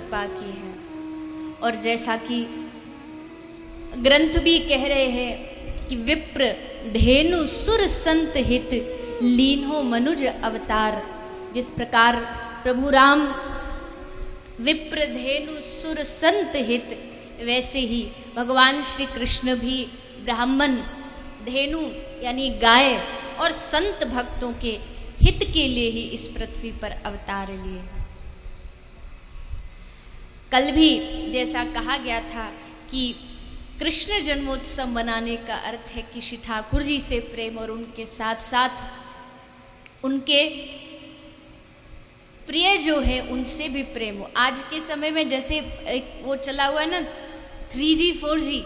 कृपा की है। और जैसा कि ग्रंथ भी कह रहे हैं कि विप्र धेनु सुर संत हित लीन्हो मनुज अवतार, जिस प्रकार प्रभु राम विप्र धेनु सुर संत हित, वैसे ही भगवान श्री कृष्ण भी ब्राह्मण, धेनु यानी गाय और संत भक्तों के हित के लिए ही इस पृथ्वी पर अवतार लिए। कल भी जैसा कहा गया था कि कृष्ण जन्मोत्सव मनाने का अर्थ है कि श्री ठाकुर जी से प्रेम और उनके साथ साथ उनके प्रिय जो है उनसे भी प्रेम हो। आज के समय में जैसे एक वो चला हुआ है ना 3G 4G,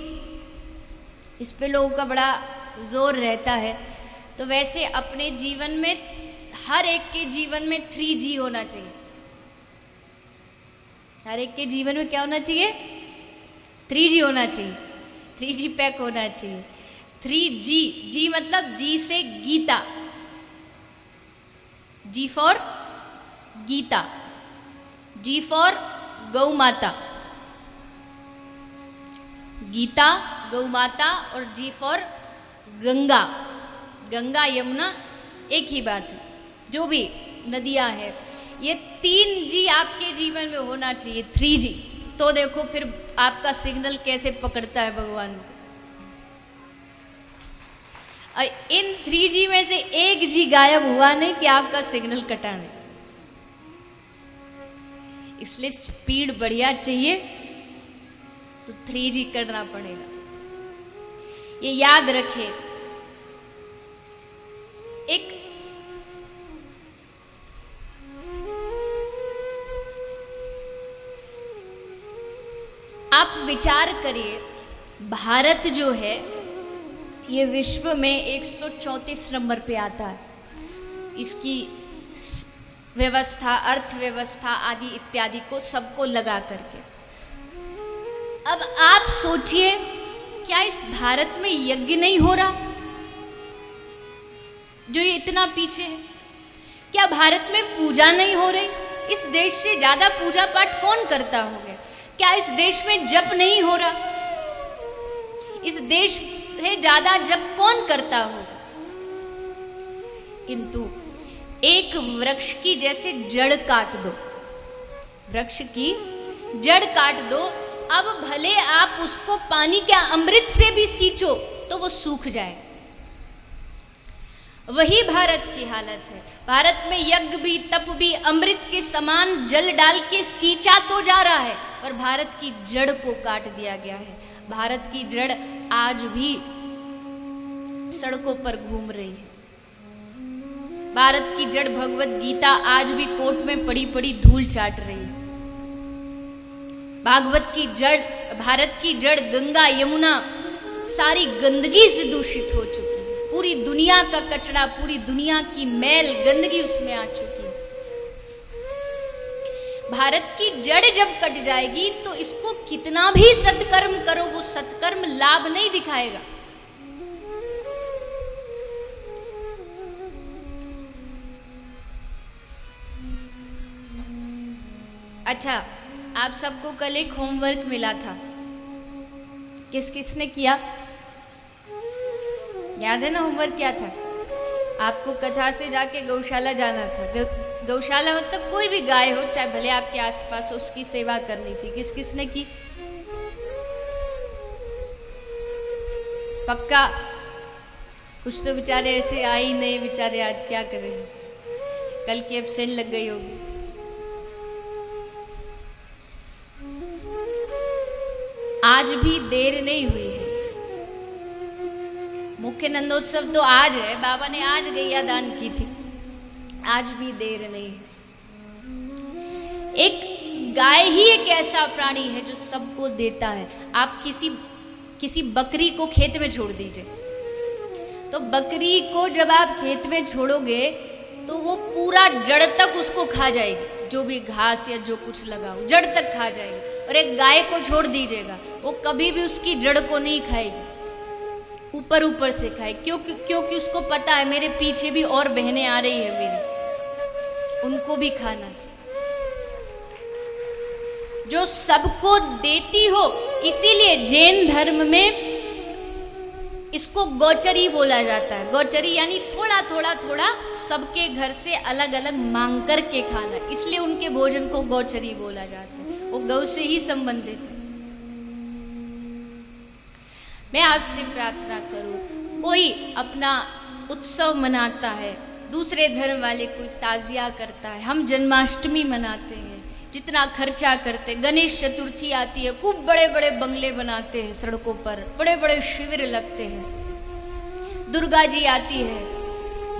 इस पे लोगों का बड़ा जोर रहता है, तो वैसे अपने जीवन में हर एक के जीवन में 3G होना चाहिए। हर एक के जीवन में क्या होना चाहिए? 3G होना चाहिए, 3G पैक होना चाहिए। 3G, जी मतलब जी से गीता, जी फॉर गीता, जी फॉर गौ माता, गीता गौ माता, और जी फॉर गंगा, गंगा यमुना एक ही बात है, जो भी नदियां हैं, ये 3G आपके जीवन में होना चाहिए। 3G तो देखो फिर आपका सिग्नल कैसे पकड़ता है भगवान को। इन 3G में से एक G गायब हुआ नहीं कि आपका सिग्नल कटा नहीं। इसलिए स्पीड बढ़िया चाहिए तो 3G करना पड़ेगा, ये याद रखे। एक आप विचार करिए, भारत जो है ये विश्व में 134 नंबर पे आता है, इसकी व्यवस्था, अर्थव्यवस्था आदि इत्यादि को सबको लगा करके। अब आप सोचिए, क्या इस भारत में यज्ञ नहीं हो रहा जो ये इतना पीछे है? क्या भारत में पूजा नहीं हो रही? इस देश से ज्यादा पूजा पाठ कौन करता होगा? क्या इस देश में जप नहीं हो रहा? इस देश से ज्यादा जप कौन करता होगा? किंतु एक वृक्ष की जैसे जड़ काट दो, वृक्ष की जड़ काट दो, अब भले आप उसको पानी के अमृत से भी सींचो तो वो सूख जाए। वही भारत की हालत है। भारत में यज्ञ भी, तप भी अमृत के समान जल डाल के सींचा तो जा रहा है, और भारत की जड़ को काट दिया गया है। भारत की जड़ आज भी सड़कों पर घूम रही है। भारत की जड़ भगवत गीता आज भी कोर्ट में पड़ी पड़ी धूल चाट रही है। भागवत की जड़, भारत की जड़ गंगा यमुना सारी गंदगी से दूषित हो चुकी है। पूरी दुनिया का कचरा, पूरी दुनिया की मैल गंदगी उसमें आ चुकी है। भारत की जड़ जब कट जाएगी तो इसको कितना भी सत्कर्म करो, वो सत्कर्म लाभ नहीं दिखाएगा। अच्छा, आप सबको कल एक होमवर्क मिला था, किस किसने किया? याद है ना होमवर्क क्या था? आपको कथा से जाके गौशाला जाना था। गौशाला मतलब कोई भी गाय हो, चाहे भले आपके आसपास, उसकी सेवा करनी थी। किस किसने की? पक्का? कुछ तो बेचारे ऐसे आ ही नहीं, बेचारे आज क्या करें, कल की एब्सेंट लग गई होगी। आज भी देर नहीं हुई है। मुख्य नंदोत्सव तो आज है, बाबा ने आज गैया दान की थी, आज भी देर नहीं है। एक गाय ही एक ऐसा प्राणी है जो सबको देता है। आप किसी बकरी को खेत में छोड़ दीजिए, तो बकरी को जब आप खेत में छोड़ोगे तो वो पूरा जड़ तक उसको खा जाएगी, जो भी घास या जो कुछ लगा हो जड़ तक खा जाएगी। और एक गाय को छोड़ दीजिएगा, वो कभी भी उसकी जड़ को नहीं खाएगी, ऊपर ऊपर से खाए। क्योंकि उसको पता है मेरे पीछे भी और बहनें आ रही है मेरी, उनको भी खाना है। जो सबको देती हो। इसीलिए जैन धर्म में इसको गौचरी बोला जाता है। गौचरी यानी थोड़ा थोड़ा थोड़ा सबके घर से अलग अलग मांग कर के खाना, इसलिए उनके भोजन को गौचरी बोला जाता है। वो गौ से ही संबंधित है। मैं आपसे प्रार्थना करूं, कोई अपना उत्सव मनाता है, दूसरे धर्म वाले कोई ताजिया करता है, हम जन्माष्टमी मनाते हैं, जितना खर्चा करते, गणेश चतुर्थी आती है, खूब बड़े बड़े बंगले बनाते हैं, सड़कों पर बड़े बड़े शिविर लगते हैं, दुर्गा जी आती है,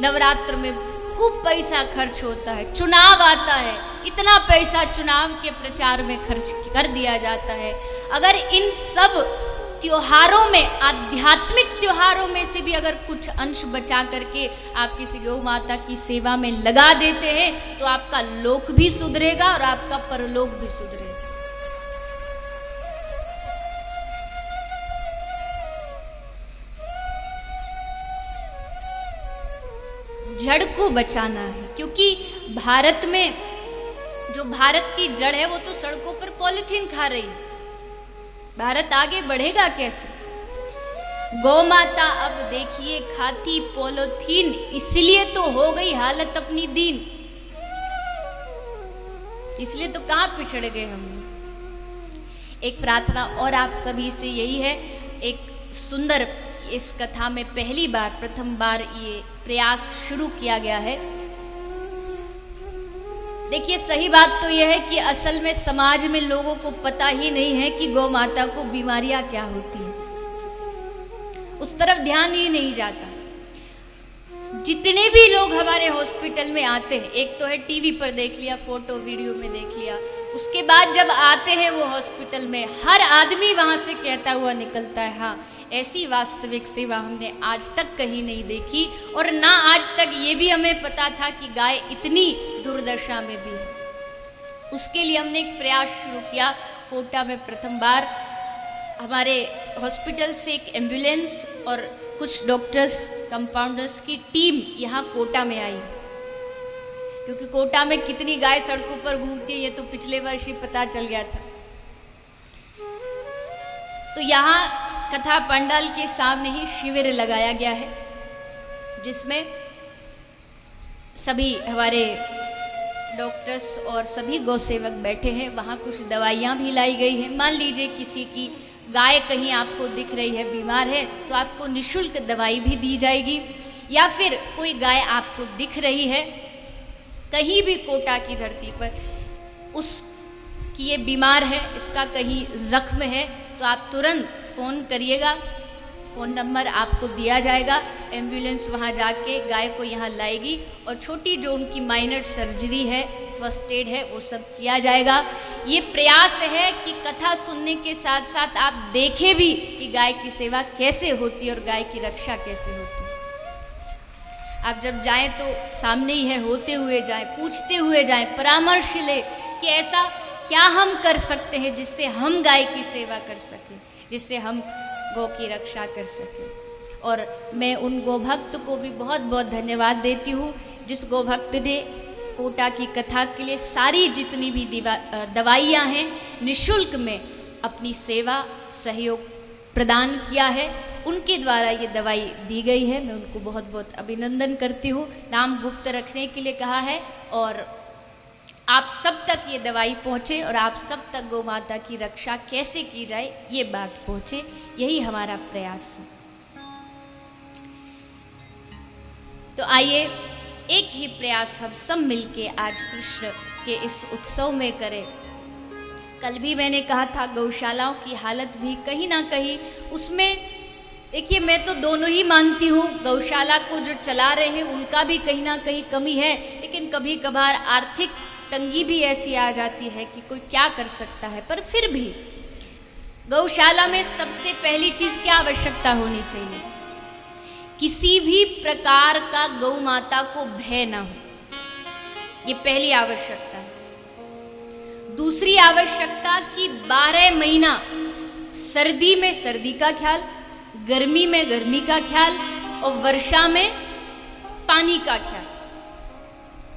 नवरात्र में खूब पैसा खर्च होता है, चुनाव आता है, इतना पैसा चुनाव के प्रचार में खर्च कर दिया जाता है। अगर इन सब त्योहारों में, आध्यात्मिक त्योहारों में से भी अगर कुछ अंश बचा करके आप किसी गौ माता की सेवा में लगा देते हैं तो आपका लोक भी सुधरेगा और आपका परलोक भी सुधरेगा। जड़ को बचाना है, क्योंकि भारत में जो भारत की जड़ है वो तो सड़कों पर पॉलिथीन खा रही है। भारत आगे बढ़ेगा कैसे? गौ माता अब देखिए खाती पॉलिथीन, इसलिए तो हो गई हालत अपनी दीन, इसलिए तो कहां पिछड़ गए हम। एक प्रार्थना और आप सभी से यही है, एक सुंदर, इस कथा में पहली बार, प्रथम बार ये प्रयास शुरू किया गया है। देखिए सही बात तो यह है कि असल में समाज में लोगों को पता ही नहीं है कि गौ माता को बीमारियां क्या होती हैं, उस तरफ ध्यान ही नहीं जाता। जितने भी लोग हमारे हॉस्पिटल में आते हैं, एक तो है टीवी पर देख लिया, फोटो वीडियो में देख लिया, उसके बाद जब आते हैं वो हॉस्पिटल में, हर आदमी वहां से कहता हुआ निकलता है, हाँ ऐसी वास्तविक सेवा हमने आज तक कहीं नहीं देखी, और ना आज तक ये भी हमें पता था कि गाय इतनी दुर्दशा में भी है। उसके लिए हमने एक प्रयास शुरू किया। कोटा में प्रथम बार हमारे हॉस्पिटल से एक एम्बुलेंस और कुछ डॉक्टर्स, कंपाउंडर्स की टीम यहाँ कोटा में आई, क्योंकि कोटा में कितनी गाय सड़कों पर घूमती है ये तो पिछले वर्ष ही पता चल गया था। तो यहाँ कथा पंडाल के सामने ही शिविर लगाया गया है, जिसमें सभी हमारे डॉक्टर्स और सभी गौसेवक बैठे हैं। वहाँ कुछ दवाइयाँ भी लाई गई हैं। मान लीजिए किसी की गाय कहीं आपको दिख रही है, बीमार है, तो आपको निःशुल्क दवाई भी दी जाएगी। या फिर कोई गाय आपको दिख रही है कहीं भी कोटा की धरती पर, उसकी ये बीमार है, इसका कहीं जख्म है, तो आप तुरंत फ़ोन करिएगा, फ़ोन नंबर आपको दिया जाएगा, एम्बुलेंस वहाँ जाके गाय को यहाँ लाएगी और छोटी जो उनकी माइनर सर्जरी है, फर्स्ट एड है, वो सब किया जाएगा। ये प्रयास है कि कथा सुनने के साथ साथ आप देखें भी कि गाय की सेवा कैसे होती है और गाय की रक्षा कैसे होती है। आप जब जाएं तो सामने ही है, होते हुए जाएं, पूछते हुए जाएं, परामर्श ले कि ऐसा क्या हम कर सकते हैं जिससे हम गाय की सेवा कर सकें, जिससे हम गौ की रक्षा कर सकें। और मैं उन गोभक्त को भी बहुत बहुत धन्यवाद देती हूँ जिस गोभक्त ने कोटा की कथा के लिए सारी जितनी भी दवाइयाँ हैं निःशुल्क में अपनी सेवा सहयोग प्रदान किया है, उनके द्वारा ये दवाई दी गई है। मैं उनको बहुत बहुत अभिनंदन करती हूँ। नाम गुप्त रखने के लिए कहा है और आप सब तक ये दवाई पहुँचे और आप सब तक गौ माता की रक्षा कैसे की जाए ये बात पहुँचे, यही हमारा प्रयास है। तो आइए एक ही प्रयास हम सब मिलके आज कृष्ण के इस उत्सव में करें। कल भी मैंने कहा था गौशालाओं की हालत भी कहीं ना कहीं, उसमें देखिए मैं तो दोनों ही मानती हूँ, गौशाला को जो चला रहे हैं उनका भी कहीं ना कहीं कमी है, लेकिन कभी कभार आर्थिक तंगी भी ऐसी आ जाती है कि कोई क्या कर सकता है। पर फिर भी गौशाला में सबसे पहली चीज क्या आवश्यकता होनी चाहिए, किसी भी प्रकार का गौ माता को भय ना हो, ये पहली आवश्यकता है। दूसरी आवश्यकता कि 12 महीना सर्दी में सर्दी का ख्याल, गर्मी में गर्मी का ख्याल और वर्षा में पानी का ख्याल,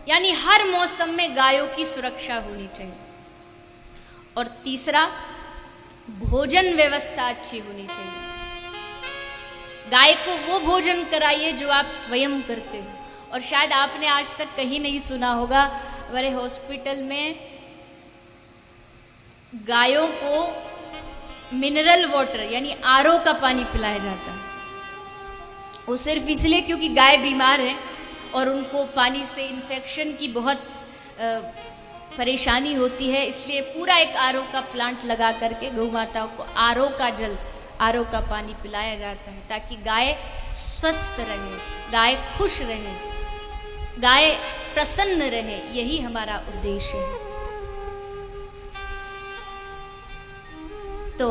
यानी हर मौसम में गायों की सुरक्षा होनी चाहिए। और तीसरा, भोजन व्यवस्था अच्छी होनी चाहिए। गाय को वो भोजन कराइए जो आप स्वयं करते हो। और शायद आपने आज तक कहीं नहीं सुना होगा, हमारे हॉस्पिटल में गायों को मिनरल वाटर यानी आरओ का पानी पिलाया जाता है। वो सिर्फ इसलिए क्योंकि गाय बीमार है और उनको पानी से इन्फेक्शन की बहुत परेशानी होती है, इसलिए पूरा एक आरओ का प्लांट लगा करके गौ माताओं को आरओ का जल, आरओ का पानी पिलाया जाता है, ताकि गाय स्वस्थ रहे, गाय खुश रहे, गाय प्रसन्न रहे। यही हमारा उद्देश्य है। तो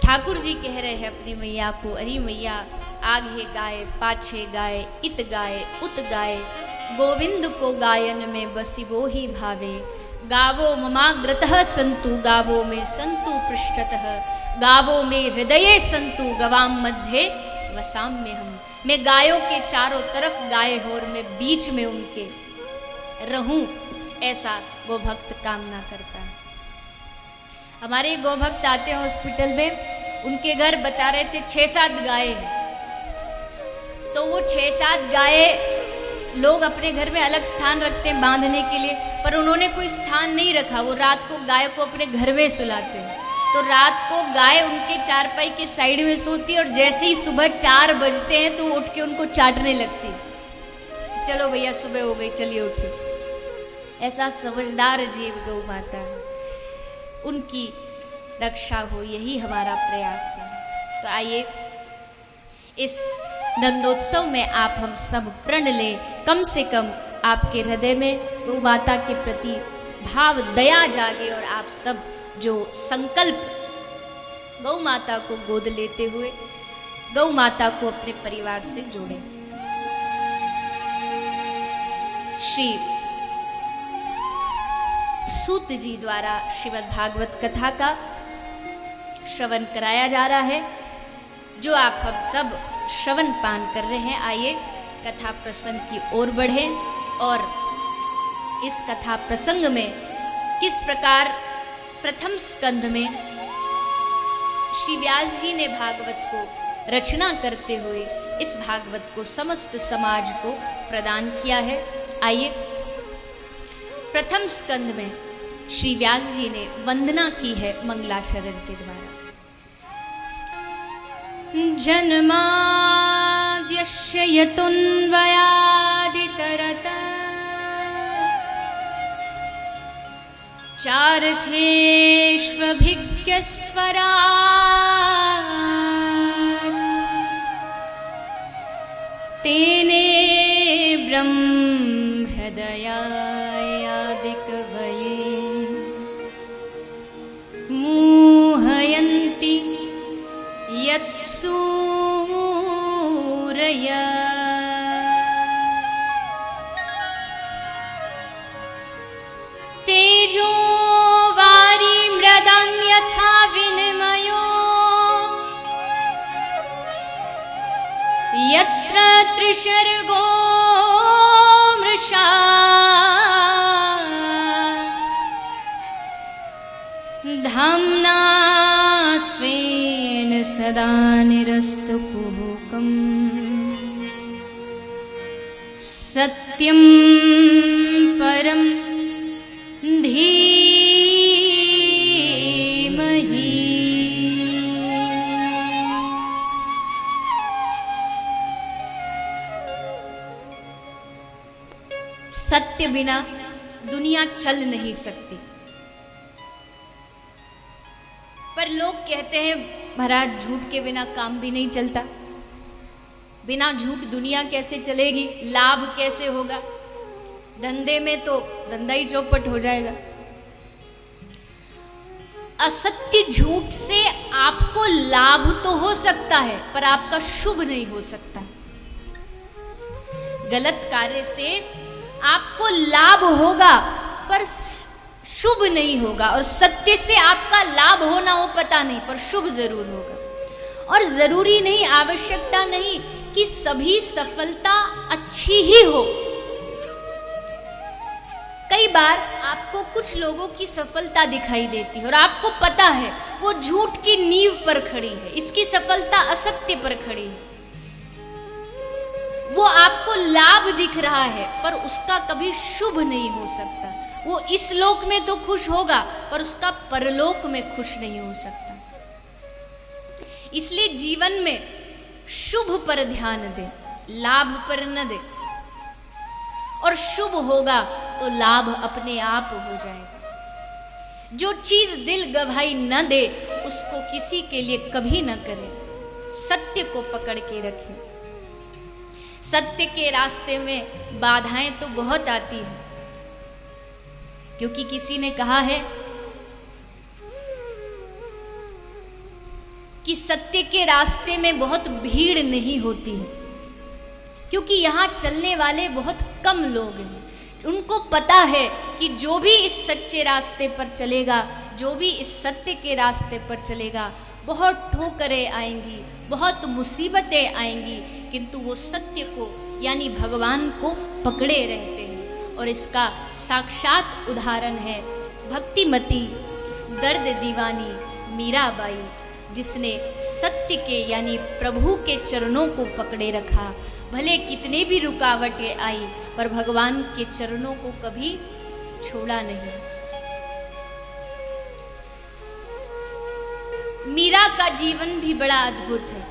ठाकुर जी कह रहे हैं अपनी मैया को, अरे मैया आगे गाय पाछे गाय, इत गाय उत गाय, गोविंद को गायन में बसी वो ही भावे, गावो ममाग्रतः संतु, गावो में संतु पृष्ठतः, गावो में हृदये संतु, गवाम मध्य वसाम में हम। मैं गायों के चारों तरफ गाय हो और मैं बीच में उनके रहूं, ऐसा गो भक्त कामना करता है। हमारे गो भक्त आते हैं हॉस्पिटल में, उनके घर बता रहे थे 6-7 गाय हैं। तो वो 6-7 गाय लोग अपने घर में अलग स्थान रखते हैं बांधने के लिए, पर उन्होंने कोई स्थान नहीं रखा। वो रात को गाय को अपने घर में सुलाते हैं। तो रात को गाय उनके चारपाई के साइड में सोती है और जैसे ही सुबह 4 बजते हैं तो उठ के उनको चाटने लगती है। चलो भैया सुबह हो गई, चलिए उठिए। ऐसा समझदार जीव गौ माता है, उनकी रक्षा हो, यही हमारा प्रयास है। तो आइए इस नंदोत्सव में आप हम सब प्रण लें, कम से कम आपके हृदय में गौ माता के प्रति भाव दया जागे और आप सब जो संकल्प गौ माता को गोद लेते हुए गौ माता को अपने परिवार से जोड़ें। श्री सूत जी द्वारा श्रीमद् भागवत कथा का श्रवण कराया जा रहा है, जो आप हम सब श्रवण पान कर रहे हैं। आइए कथा प्रसंग की ओर बढ़ें और इस कथा प्रसंग में किस प्रकार प्रथम स्कंध में श्री व्यास जी ने भागवत को रचना करते हुए इस भागवत को समस्त समाज को प्रदान किया है। आइए प्रथम स्कंद में श्री व्यास जी ने वंदना की है मंगलाचरण के द्वारा। जन्माद्यस्य यतुन्वयादितरत चार्थेष्वभिज्ञस्वरा तेने ब्रह्महृदयादिकवये मोहयन्ति यत्सूरया तेजो वारी मृदं यथा विनिमयो यत्र त्रिशर्गो मृषा धाम्ना स्वेन सदा निरस्तकुहकम् सत्यं परं धीमहि। सत्य बिना दुनिया चल नहीं सकती। पर लोग कहते हैं महाराज झूठ के बिना काम भी नहीं चलता, बिना झूठ दुनिया कैसे चलेगी, लाभ कैसे होगा, धंधे में तो धंधा ही चौपट हो जाएगा। असत्य झूठ से आपको लाभ तो हो सकता है पर आपका शुभ नहीं हो सकता। गलत कार्य से आपको लाभ होगा पर शुभ नहीं होगा, और सत्य से आपका लाभ हो ना हो पता नहीं पर शुभ जरूर होगा। और जरूरी नहीं, आवश्यकता नहीं कि सभी सफलता अच्छी ही हो। कई बार आपको कुछ लोगों की सफलता दिखाई देती है और आपको पता है वो झूठ की नींव पर खड़ी है, इसकी सफलता असत्य पर खड़ी है। वो आपको लाभ दिख रहा है पर उसका कभी शुभ नहीं हो सकता। वो इस लोक में तो खुश होगा पर उसका परलोक में खुश नहीं हो सकता। इसलिए जीवन में शुभ पर ध्यान दे, लाभ पर न दे, और शुभ होगा तो लाभ अपने आप हो जाएगा। जो चीज दिल गवाही न दे उसको किसी के लिए कभी न करे। सत्य को पकड़ के रखे। सत्य के रास्ते में बाधाएं तो बहुत आती हैं, क्योंकि किसी ने कहा है कि सत्य के रास्ते में बहुत भीड़ नहीं होती है, क्योंकि यहाँ चलने वाले बहुत कम लोग हैं। उनको पता है कि जो भी इस सच्चे रास्ते पर चलेगा, जो भी इस सत्य के रास्ते पर चलेगा, बहुत ठोकरें आएंगी, बहुत मुसीबतें आएंगी, किंतु वो सत्य को यानी भगवान को पकड़े रहते हैं। और इसका साक्षात उदाहरण है भक्तिमती दर्द दीवानी मीराबाई, जिसने सत्य के यानी प्रभु के चरणों को पकड़े रखा। भले कितने भी रुकावटें आई पर भगवान के चरणों को कभी छोड़ा नहीं। मीरा का जीवन भी बड़ा अद्भुत है।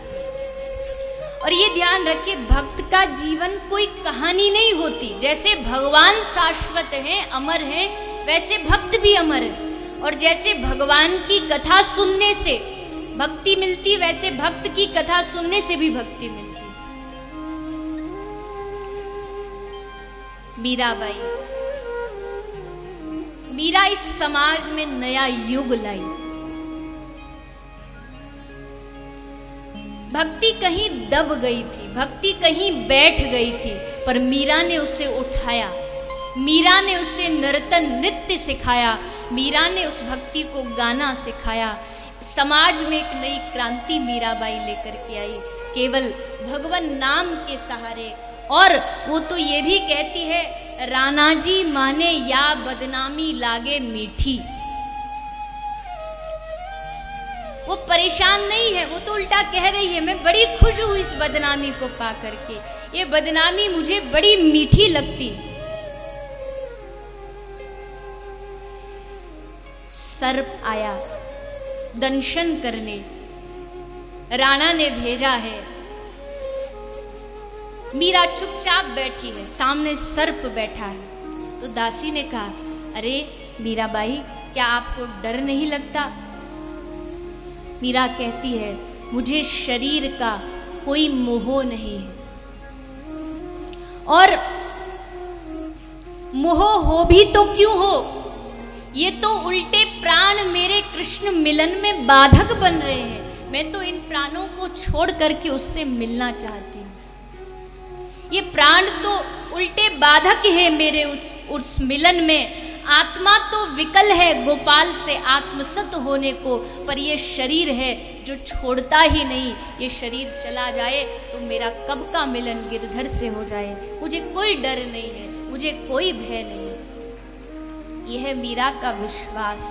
और ये ध्यान रखिए, भक्त का जीवन कोई कहानी नहीं होती। जैसे भगवान शाश्वत हैं, अमर हैं, वैसे भक्त भी अमर है। और जैसे भगवान की कथा सुनने से भक्ति मिलती, वैसे भक्त की कथा सुनने से भी भक्ति मिलती। मीराबाई, मीरा इस समाज में नया युग लाई। भक्ति कहीं दब गई थी, भक्ति कहीं बैठ गई थी, पर मीरा ने उसे उठाया। मीरा ने उसे नर्तन नृत्य सिखाया। मीरा ने उस भक्ति को गाना सिखाया। समाज में एक नई क्रांति मीराबाई लेकर के आई, केवल भगवान नाम के सहारे। और वो तो ये भी कहती है, राणा जी माने या बदनामी लागे मीठी। वो परेशान नहीं है, वो तो उल्टा कह रही है, मैं बड़ी खुश हूं इस बदनामी को पा करके। ये बदनामी मुझे बड़ी मीठी लगती। सर्प आया दंशन करने, राणा ने भेजा है। मीरा चुपचाप बैठी है, सामने सर्प बैठा है। तो दासी ने कहा, अरे मीराबाई, क्या आपको डर नहीं लगता? मीरा कहती है, मुझे शरीर का कोई मोह नहीं है, और मोह हो भी तो क्यों हो, ये तो उल्टे प्राण मेरे कृष्ण मिलन में बाधक बन रहे हैं। मैं तो इन प्राणों को छोड़ करके उससे मिलना चाहती हूँ। ये प्राण तो उल्टे बाधक है मेरे उस मिलन में। आत्मा तो विकल है गोपाल से आत्मसत होने को, पर ये शरीर है जो छोड़ता ही नहीं। ये शरीर चला जाए तो मेरा कब का मिलन गिरधर से हो जाए। मुझे कोई डर नहीं है, मुझे कोई भय नहीं। यह है मीरा का विश्वास।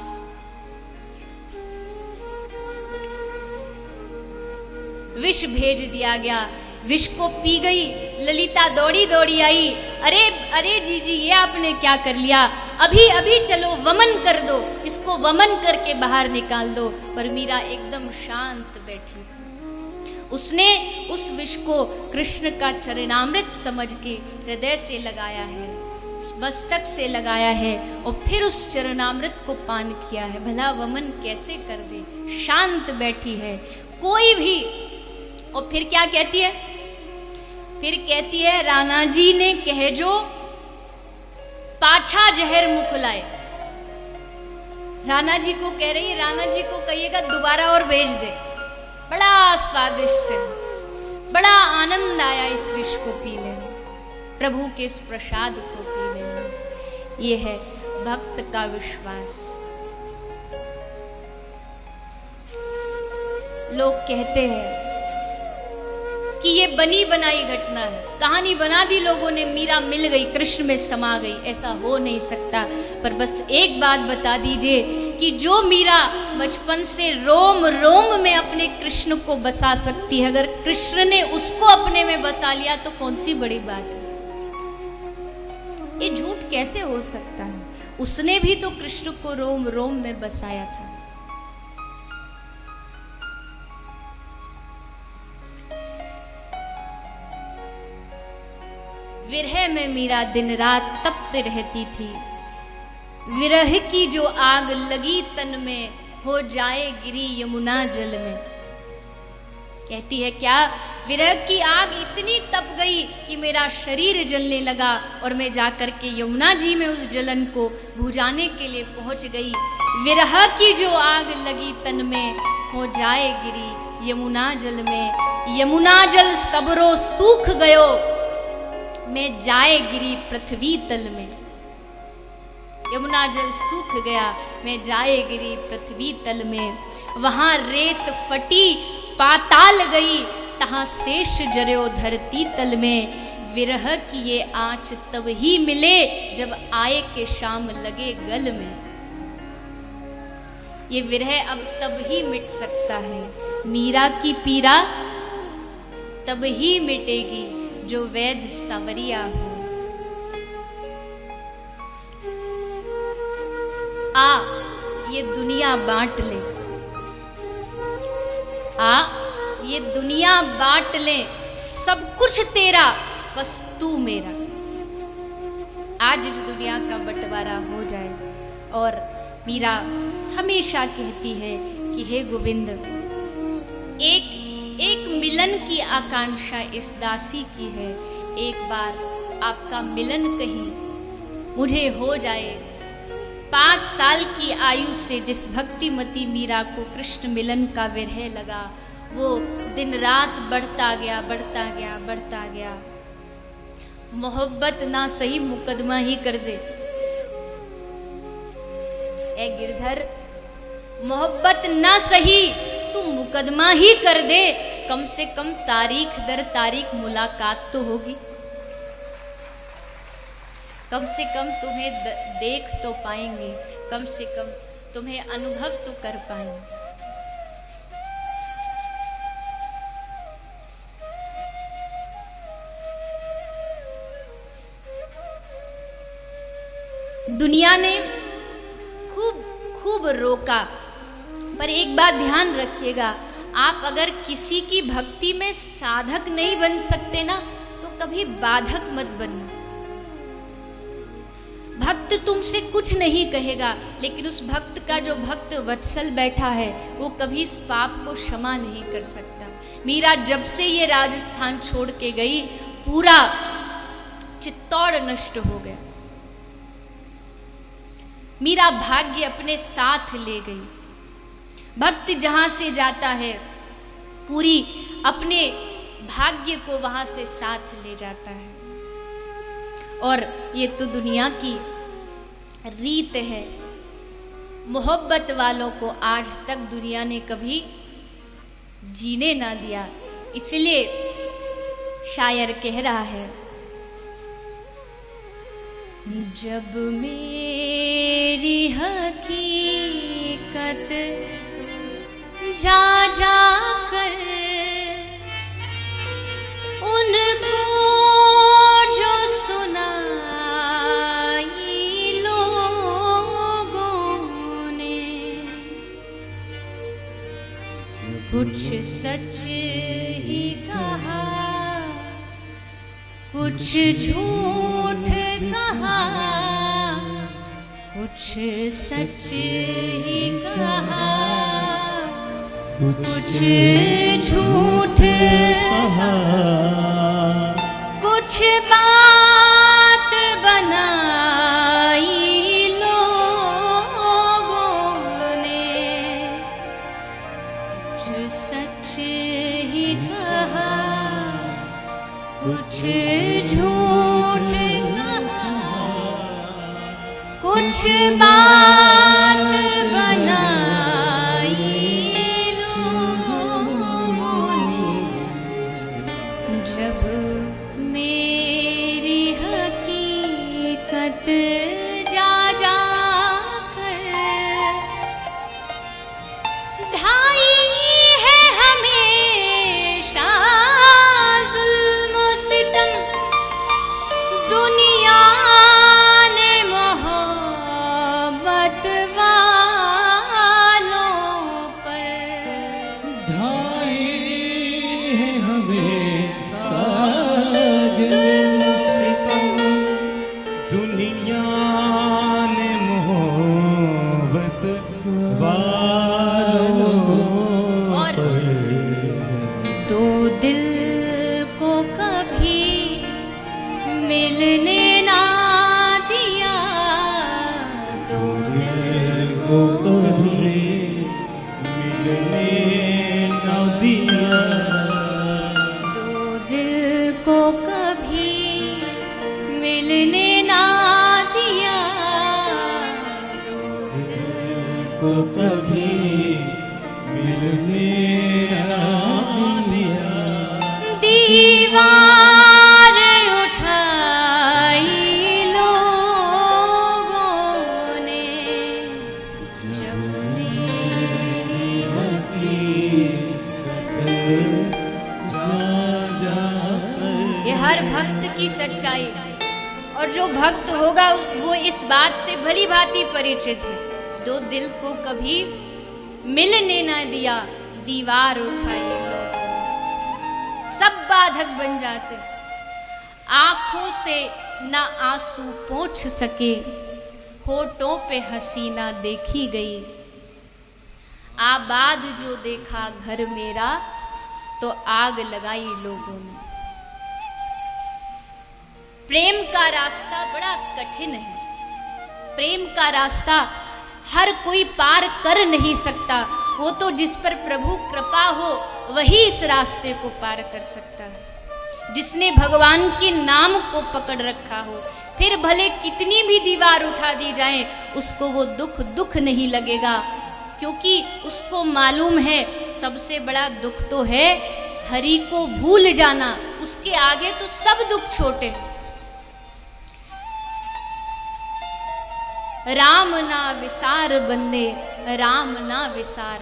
विष भेज दिया गया, विष को पी गई। ललिता दौड़ी दौड़ी आई, अरे अरे जीजी, ये आपने क्या कर लिया? अभी अभी चलो, वमन कर दो, इसको वमन करके बाहर निकाल दो। पर मीरा एकदम शांत बैठी। उसने उस विष को कृष्ण का चरणामृत समझ के हृदय से लगाया है, मस्तक से लगाया है, और फिर उस चरणामृत को पान किया है। भला वमन कैसे कर दे? शांत बैठी है, कोई भी। और फिर क्या कहती है? फिर कहती है, राणा जी ने कहजो पाछा जहर मुख लाए। राणा जी को कह रही है, राणा जी को कहिएगा दोबारा और भेज दे। बड़ा स्वादिष्ट है, बड़ा आनंद आया इस विष को पीने में, प्रभु के इस प्रसाद को पीने में। ये है भक्त का विश्वास। लोग कहते हैं कि ये बनी बनाई घटना है, कहानी बना दी लोगों ने, मीरा मिल गई, कृष्ण में समा गई, ऐसा हो नहीं सकता। पर बस एक बात बता दीजिए कि जो मीरा बचपन से रोम रोम में अपने कृष्ण को बसा सकती है, अगर कृष्ण ने उसको अपने में बसा लिया तो कौन सी बड़ी बात है। ये झूठ कैसे हो सकता है? उसने भी तो कृष्ण को रोम रोम में बसाया था। विरह में मीरा दिन रात तपते रहती थी। विरह की जो आग लगी तन में, हो जाए गिरी यमुना जल में। कहती है क्या, विरह की आग इतनी तप गई कि मेरा शरीर जलने लगा और मैं जाकर के यमुना जी में उस जलन को बुझाने के लिए पहुंच गई। विरह की जो आग लगी तन में, हो जाए गिरी यमुना जल में। यमुना जल सबरो सूख गयो, मैं जाए गिरी पृथ्वी तल में। यमुना जल सूख गया, मैं जाए गिरी पृथ्वी तल में। वहां रेत फटी पाताल गई, तहां शेष जर्यो धरती तल में। विरह की ये आँच तब ही मिले, जब आए के शाम लगे गल में। ये विरह अब तब ही मिट सकता है, मीरा की पीरा तब ही मिटेगी जो वैद्य सांवरिया हो। आ ये दुनिया बांट ले, आ ये दुनिया बांट ले, सब कुछ तेरा बस तू मेरा। आज इस दुनिया का बंटवारा हो जाए। और मीरा हमेशा कहती है कि हे गोविंद, एक मिलन की आकांक्षा इस दासी की है। एक बार आपका मिलन कहीं मुझे हो जाए। 5 साल की आयु से जिस भक्तिमती मीरा को कृष्ण मिलन का विरह लगा, वो दिन रात बढ़ता गया, बढ़ता गया, बढ़ता गया। मोहब्बत ना सही मुकदमा ही कर दे। ए गिरधर, मोहब्बत ना सही तू मुकदमा ही कर दे, कम से कम तारीख दर तारीख मुलाकात तो होगी। कम से कम तुम्हें देख तो पाएंगे, कम से कम तुम्हें अनुभव तो कर पाएंगे। दुनिया ने खूब रोका, पर एक बात ध्यान रखिएगा, आप अगर किसी की भक्ति में साधक नहीं बन सकते ना, तो कभी बाधक मत बनना। भक्त तुमसे कुछ नहीं कहेगा, लेकिन उस भक्त का जो भक्त वत्सल बैठा है, वो कभी इस पाप को क्षमा नहीं कर सकता। मीरा जब से ये राजस्थान छोड़ के गई, पूरा चित्तौड़ नष्ट हो गया। मीरा भाग्य अपने साथ ले गई। भक्त जहां से जाता है, पूरी अपने भाग्य को वहां से साथ ले जाता है। और ये तो दुनिया की रीत है। मोहब्बत वालों को आज तक दुनिया ने कभी जीने ना दिया। इसलिए शायर कह रहा है, जब मेरी हकीकत जा जा कर उनको जो सुनाई लोगों ने, कुछ सच ही कहा, कुछ झूठ कहा, कुछ सच ही कहा, कुछ झूठ कहा, कुछ बात बनाई लोगों ने, कुछ सच ही कहा, कुछ झूठ कहा, कुछ बात बनाई लोगों ने। ढाई है हमेशा जुल्म सितम, दुनिया ने मोहब्बत वालों पर। ढाई है हमेशा जुल्म सितम, दुनिया ने मोहब्बत वालों और पर। दो दिल को कभी मिलने ना दिया, दो दिल को कभी मिलने न दिया, दो दिल को कभी मिलने ना दिया, को कभी मिलने न दिया। दीवार उठाई लोगों ने जब मेरी ये हर भक्त की सच्चाई, और जो भक्त होगा वो इस बात से भली भांति परिचित है। दो दिल को कभी मिलने ना दिया, दीवार उठाई लोग, सब बाधक बन जाते। आंखों से ना आंसू पोंछ सके, होठों पे हसीना देखी गई। आबाद जो देखा घर मेरा, तो आग लगाई लोगों ने। प्रेम का रास्ता बड़ा कठिन है, प्रेम का रास्ता हर कोई पार कर नहीं सकता। वो तो जिस पर प्रभु कृपा हो वही इस रास्ते को पार कर सकता है। जिसने भगवान के नाम को पकड़ रखा हो, फिर भले कितनी भी दीवार उठा दी जाए, उसको वो दुख नहीं लगेगा, क्योंकि उसको मालूम है सबसे बड़ा दुख तो है हरि को भूल जाना, उसके आगे तो सब दुख छोटे। राम ना विसार बंदे, राम ना विसार,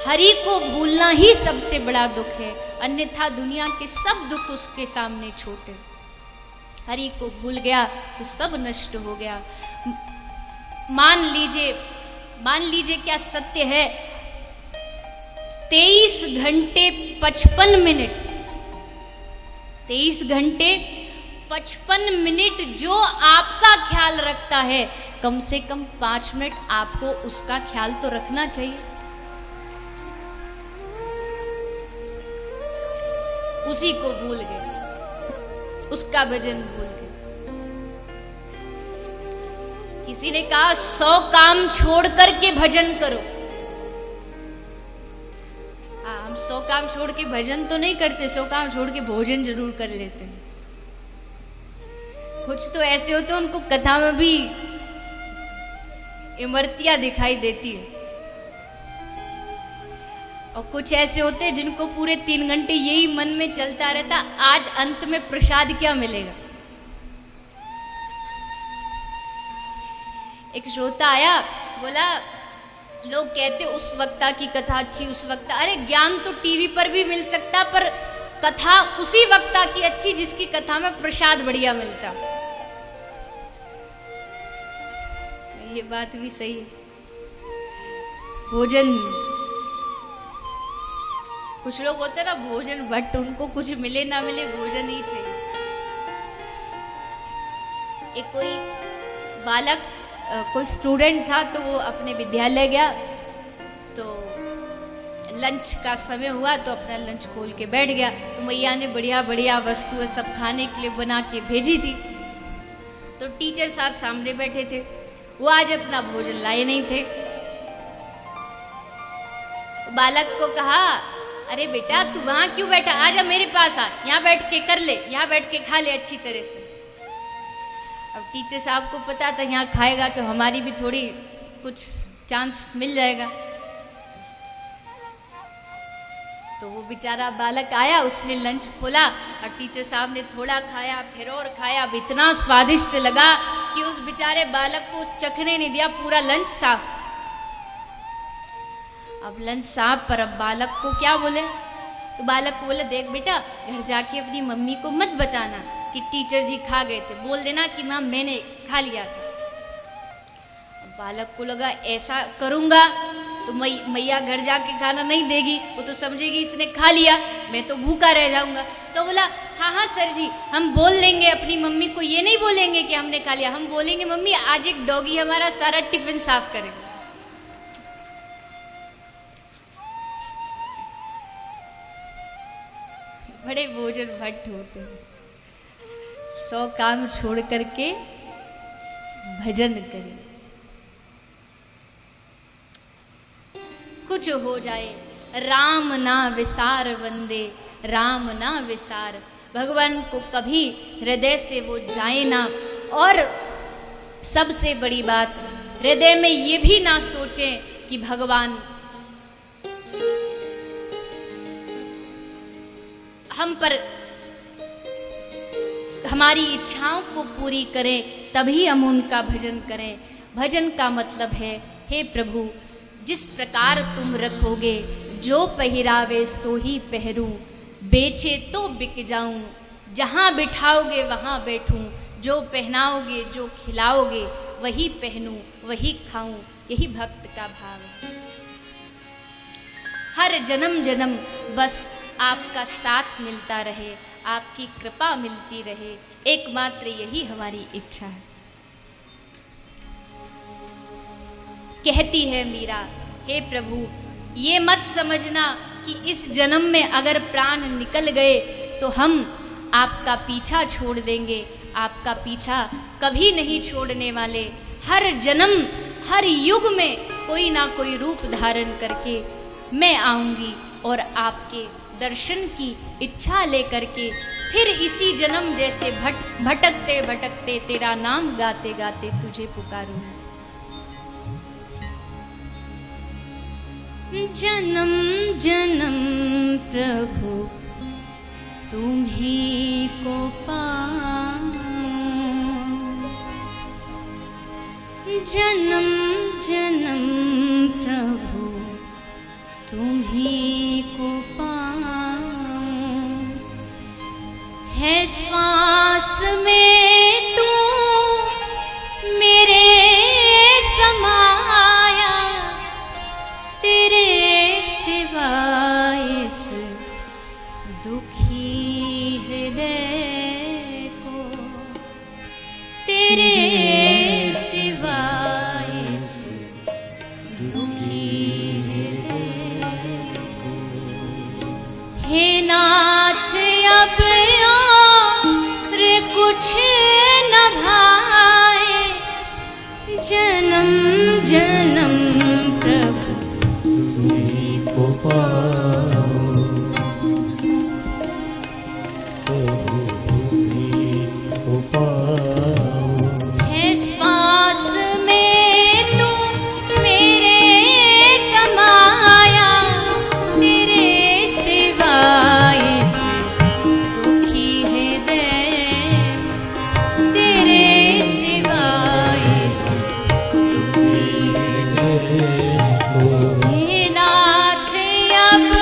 हरि को भूलना ही सबसे बड़ा दुख है, अन्यथा दुनिया के सब दुख उसके सामने छोटे। हरि को भूल गया तो सब नष्ट हो गया। मान लीजिए क्या सत्य है, 23 घंटे 55 मिनट, 23 घंटे 55 मिनट जो आपका ख्याल रखता है, कम से कम 5 मिनट आपको उसका ख्याल तो रखना चाहिए। उसी को भूल गए, उसका भजन भूल गए। किसी ने कहा 100 काम छोड़ करके भजन करो। हाँ, हम 100 काम छोड़ के भजन तो नहीं करते, 100 काम छोड़ के भोजन जरूर कर लेते हैं। कुछ तो ऐसे होते हैं उनको कथा में भी इमरतियां दिखाई देती है, और कुछ ऐसे होते हैं जिनको पूरे 3 घंटे यही मन में चलता रहता, आज अंत में प्रसाद क्या मिलेगा। एक श्रोता आया, बोला लोग कहते उस वक्ता की कथा अच्छी, उस वक्ता, अरे ज्ञान तो टीवी पर भी मिल सकता, पर कथा उसी वक्ता की अच्छी जिसकी कथा में प्रसाद बढ़िया मिलता। ये बात भी सही है। भोजन, कुछ लोग होते ना भोजन भट्ट, उनको कुछ मिले ना मिले भोजन ही चाहिए। एक कोई बालक, कोई स्टूडेंट था, तो वो अपने विद्यालय गया, तो लंच का समय हुआ तो अपना लंच खोल के बैठ गया। तो मैया ने बढ़िया बढ़िया वस्तुएं सब खाने के लिए बना के भेजी थी। तो टीचर साहब सामने बैठे थे, वो आज अपना भोजन लाए नहीं थे। बालक को कहा, अरे बेटा तू वहां क्यों बैठा, आजा मेरे पास आ, यहाँ बैठ के कर ले, यहाँ बैठ के खा ले अच्छी तरह से। अब टीचर साहब को पता था यहाँ खाएगा तो हमारी भी थोड़ी कुछ चांस मिल जाएगा। तो वो बेचारा बालक आया, उसने लंच खोला और टीचर साहब ने थोड़ा खाया, फिर और खाया। अब इतना स्वादिष्ट लगा कि उस बेचारे बालक को चखने नहीं दिया, पूरा लंच साफ। अब लंच साहब पर अब बालक को क्या बोले, तो बालक को बोले देख बेटा घर जाके अपनी मम्मी को मत बताना कि टीचर जी खा गए थे, बोल देना कि माँ मैंने खा लिया था। अब बालक को लगा ऐसा करूँगा तो मैया घर जाके खाना नहीं देगी, वो तो समझेगी इसने खा लिया, मैं तो भूखा रह जाऊंगा। तो बोला हाँ हाँ सर जी हम बोल देंगे अपनी मम्मी को, ये नहीं बोलेंगे कि हमने खा लिया, हम बोलेंगे मम्मी आज एक डॉगी हमारा सारा टिफिन साफ करेगा। बड़े भोजन भट्ट होते हैं, 100 काम छोड़ करके भजन करें। कुछ हो जाए राम ना विसार वंदे, राम ना विसार, भगवान को कभी हृदय से वो जाए ना। और सबसे बड़ी बात हृदय में ये भी ना सोचें कि भगवान हम पर हमारी इच्छाओं को पूरी करें तभी हम उनका भजन करें। भजन का मतलब है हे प्रभु जिस प्रकार तुम रखोगे, जो पहिरावे सो ही पहरूं, बेचे तो बिक जाऊं, जहाँ बिठाओगे वहाँ बैठूं, जो पहनाओगे जो खिलाओगे वही पहनूं वही खाऊं, यही भक्त का भाव है। हर जन्म जन्म बस आपका साथ मिलता रहे, आपकी कृपा मिलती रहे, एकमात्र यही हमारी इच्छा है। कहती है मीरा हे प्रभु ये मत समझना कि इस जन्म में अगर प्राण निकल गए तो हम आपका पीछा छोड़ देंगे, आपका पीछा कभी नहीं छोड़ने वाले। हर जन्म हर युग में कोई ना कोई रूप धारण करके मैं आऊंगी और आपके दर्शन की इच्छा लेकर के फिर इसी जन्म जैसे भटकते भटकते तेरा नाम गाते गाते तुझे पुकारूंगी। जन्म जन्म प्रभु तुम्ही को पाऊं, जन्म जन्म प्रभु तुम्ही को पाऊं, है श्वास में तू मेरे समाया, तेरे सिवाय इस दुखी हृदय को, तेरे सिवाय इस दुखी हृदय को, हे नाथ अब और कुछ न भाए, जन्म जन्म प्रभु तुम्ही को पाऊं, प्रभु तुम्ही को पाऊं, है श्वास में तू मेरे समाया, तेरे सिवाय इस दुखी हृदय, तेरे सिवाय इस दुखी हृदय, हे नाथ अब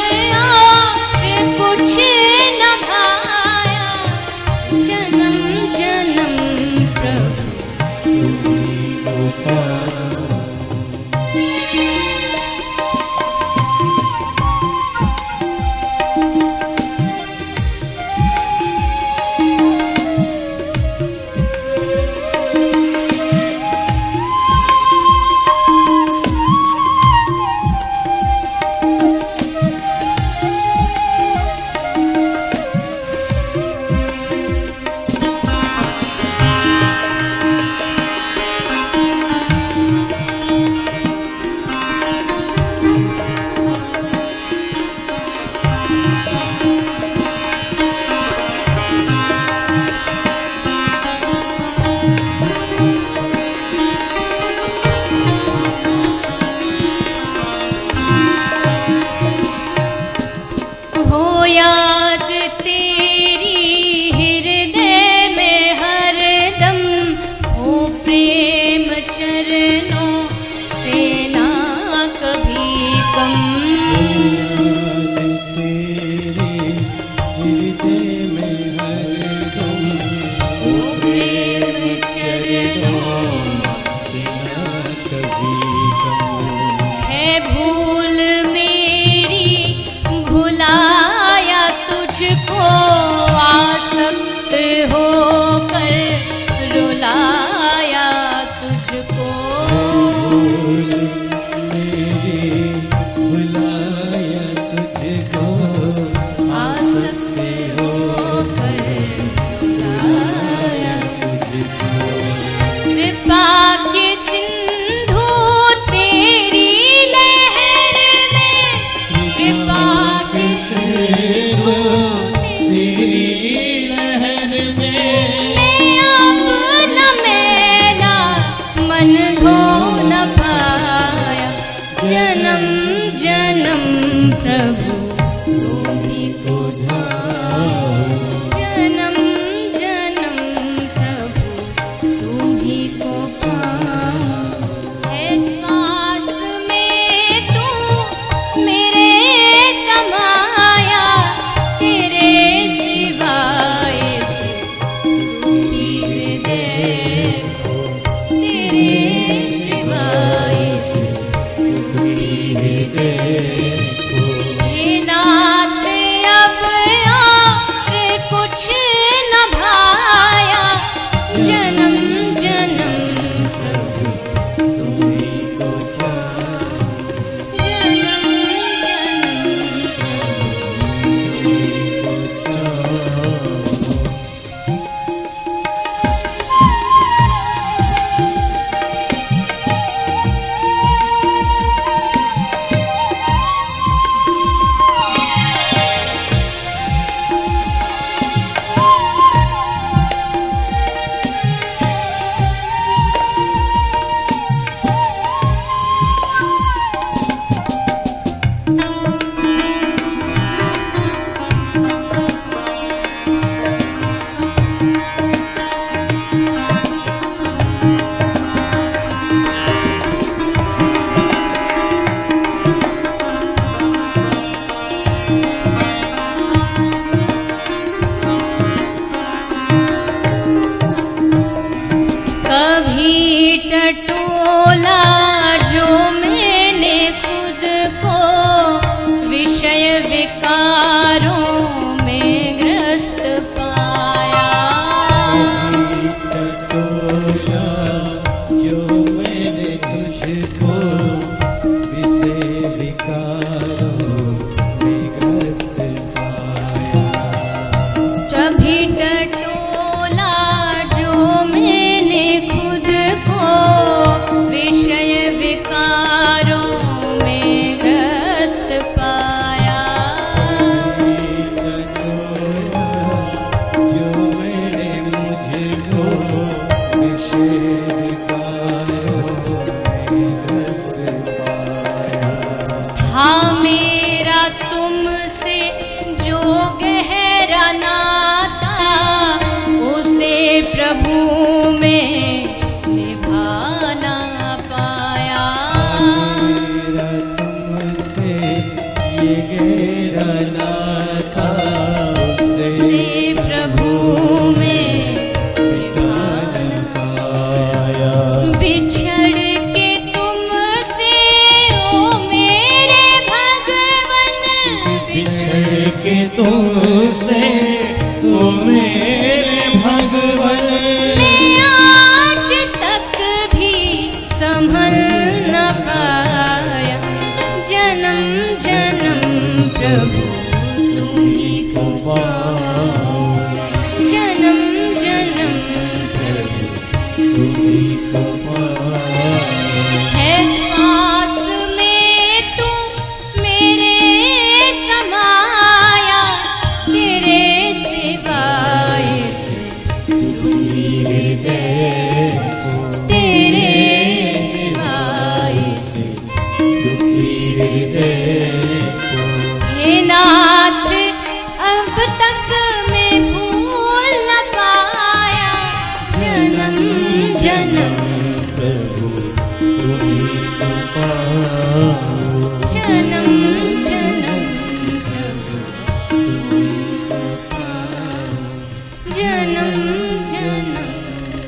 प्रभु तुम्हीं को ध्याऊं, जन्म जन्म प्रभु तुम्हीं को पाऊं। है श्वास में तू मेरे समाया, तेरे सिवाय से दुखी हृदय को, तेरे सिवाय से दुखी हृदय को। हे नाथ अब आगे कुछ न भाया, जन्म जन्म प्रभु तुम्हीं को चाहूं, जन्म जन्म कभी टटोला जो मैंने खुद को, विषय विकारों में ग्रस्त पाया। टटोला जो मैंने तुझको, विषय विकारों में ग्रस्त पाया। कभी टटोला जो मैंने खुद को, विषय विकारों में ग्रस्त पाया। टटोला जो मैंने मुझको, विषय विकारों में ग्रस्त पाया। हाँ मेरा तुमसे जो गहरा नाता, उसे प्रभु में निभाना पाया। मेरा तुमसे ये गहरा नाता, उसे उसे प्रभु में निभाना पाया। बिछड़ के तुमसे ओ मेरे भगवन, बिछड़ के तुमसे ओ मेरे भगवन, मैं आज तक भी संभल न पाया। जन्म जन्म प्रभु तुम्हीं को पाऊं, जन्म जन्म प्रभु तुम्हीं को पाया। है श्वास में तू मेरे समाया, तेरे सिवाय से दुखी हृदय को, तेरे सिवाय से दुखी हृदय को। हे नाथ अब तक मैं भूल न पाया। जन्म जन्म प्रभु तुम्हीं को पाऊं, जन्म जन्म प्रभु तुम्हीं को पाऊं, जन्म जन्म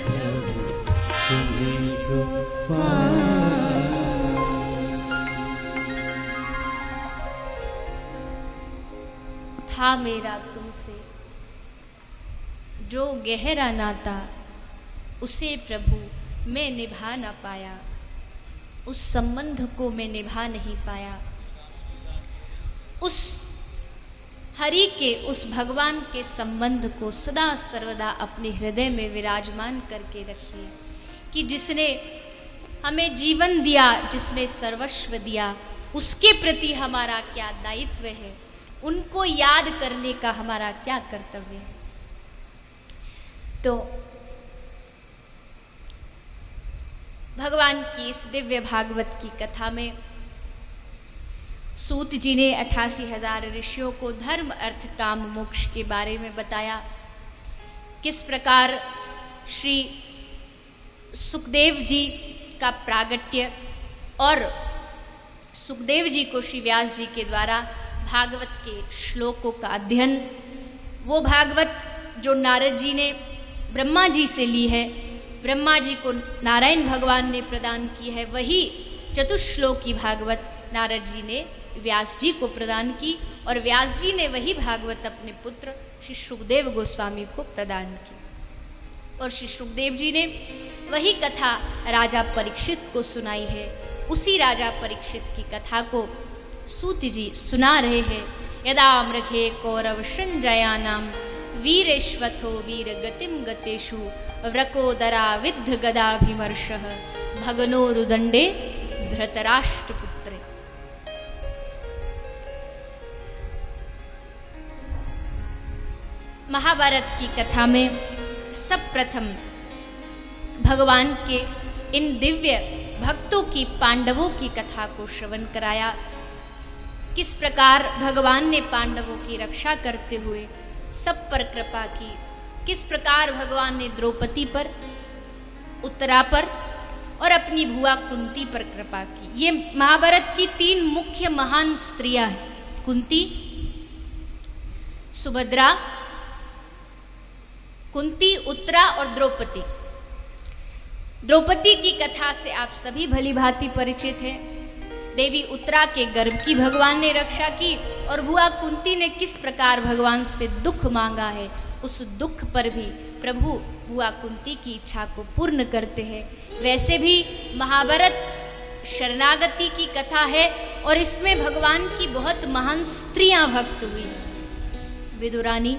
प्रभु तुम्हीं को पाऊं। था मेरा तुमसे जो गहरा नाता, उसे प्रभु मैं निभा ना पाया। उस संबंध को मैं निभा नहीं पाया। उस हरि के, उस भगवान के संबंध को सदा सर्वदा अपने हृदय में विराजमान करके रखिए कि जिसने हमें जीवन दिया, जिसने सर्वस्व दिया, उसके प्रति हमारा क्या दायित्व है, उनको याद करने का हमारा क्या कर्तव्य है। तो भगवान की इस दिव्य भागवत की कथा में सूत जी ने 88,000 ऋषियों को धर्म अर्थ काम मोक्ष के बारे में बताया। किस प्रकार श्री सुखदेव जी का प्रागट्य और सुखदेव जी को श्री व्यास जी के द्वारा भागवत के श्लोकों का अध्ययन, वो भागवत जो नारद जी ने ब्रह्मा जी से ली है, ब्रह्मा जी को नारायण भगवान ने प्रदान की है, वही चतुश्लोक की भागवत नारद जी ने व्यास जी को प्रदान की और व्यास जी ने वही भागवत अपने पुत्र श्री सुखदेव गोस्वामी को प्रदान की। और श्री सुखदेव जी ने वही कथा राजा परीक्षित को सुनाई है। उसी राजा परीक्षित की कथा को सूत जी सुना रहे हैं। यदा मृगे कौरव संजयानाम वीरेश्वथो वीर गतिम गतेषु व्रकोदरा विद्ध गदाभिमर्शः भगनो रुदंडे धृतराष्ट्रपुत्रे। महाभारत की कथा में सब प्रथम भगवान के इन दिव्य भक्तों की, पांडवों की कथा को श्रवण कराया। किस प्रकार भगवान ने पांडवों की रक्षा करते हुए सब पर कृपा की, किस प्रकार भगवान ने द्रौपदी पर, उत्तरा पर और अपनी बुआ कुंती पर कृपा की। ये महाभारत की 3 मुख्य महान स्त्रियां हैं, कुंती, सुभद्रा, कुंती, उत्तरा और द्रौपदी। द्रौपदी की कथा से आप सभी भली भांति परिचित हैं। देवी उत्तरा के गर्भ की भगवान ने रक्षा की और बुआ कुंती ने किस प्रकार भगवान से दुख मांगा है, उस दुख पर भी प्रभु बुआ कुंती की इच्छा को पूर्ण करते हैं। वैसे भी महाभारत शरणागति की कथा है और इसमें भगवान की बहुत महान स्त्रियां भक्त हुई। विदुरानी,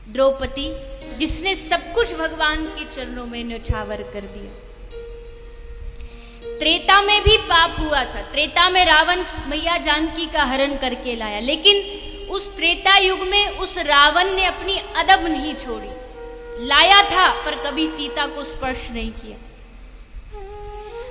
द्रौपदी, जिसने सब कुछ भगवान के चरणों में न्यौछावर कर दिया। त्रेता में भी पाप हुआ था। त्रेता में रावण मैया जानकी का हरण करके लाया, लेकिन उस त्रेता युग में उस रावण ने अपनी अदब नहीं छोड़ी। लाया था पर कभी सीता को स्पर्श नहीं किया।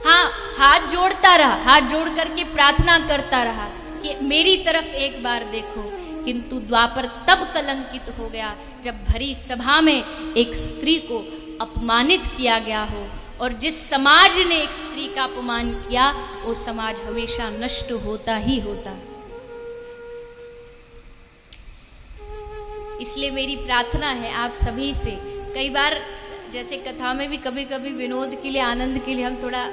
हाँ, हाथ जोड़ता रहा, हाथ जोड़ करके प्रार्थना करता रहा कि मेरी तरफ एक बार देखो, किंतु द्वापर तब कलंकित हो गया जब भरी सभा में एक स्त्री को अपमानित किया गया हो। और जिस समाज ने एक स्त्री का अपमान किया, वो समाज हमेशा नष्ट होता ही होता। इसलिए मेरी प्रार्थना है आप सभी से, कई बार जैसे कथा में भी कभी कभी विनोद के लिए, आनंद के लिए हम थोड़ा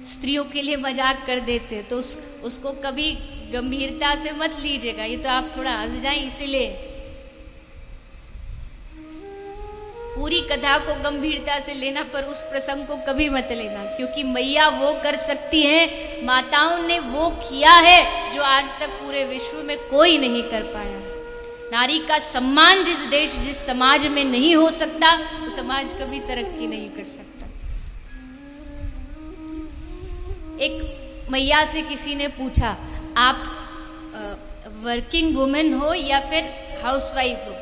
स्त्रियों के लिए मजाक कर देते, तो उसको कभी गंभीरता से मत लीजिएगा। ये तो आप थोड़ा हंस जाएं, इसीलिए पूरी कथा को गंभीरता से लेना, पर उस प्रसंग को कभी मत लेना, क्योंकि मैया वो कर सकती हैं, माताओं ने वो किया है जो आज तक पूरे विश्व में कोई नहीं कर पाया। नारी का सम्मान जिस देश, जिस समाज में नहीं हो सकता, वो समाज कभी तरक्की नहीं कर सकता। एक मैया से किसी ने पूछा, आप वर्किंग वुमेन हो या फिर हाउसवाइफ हो,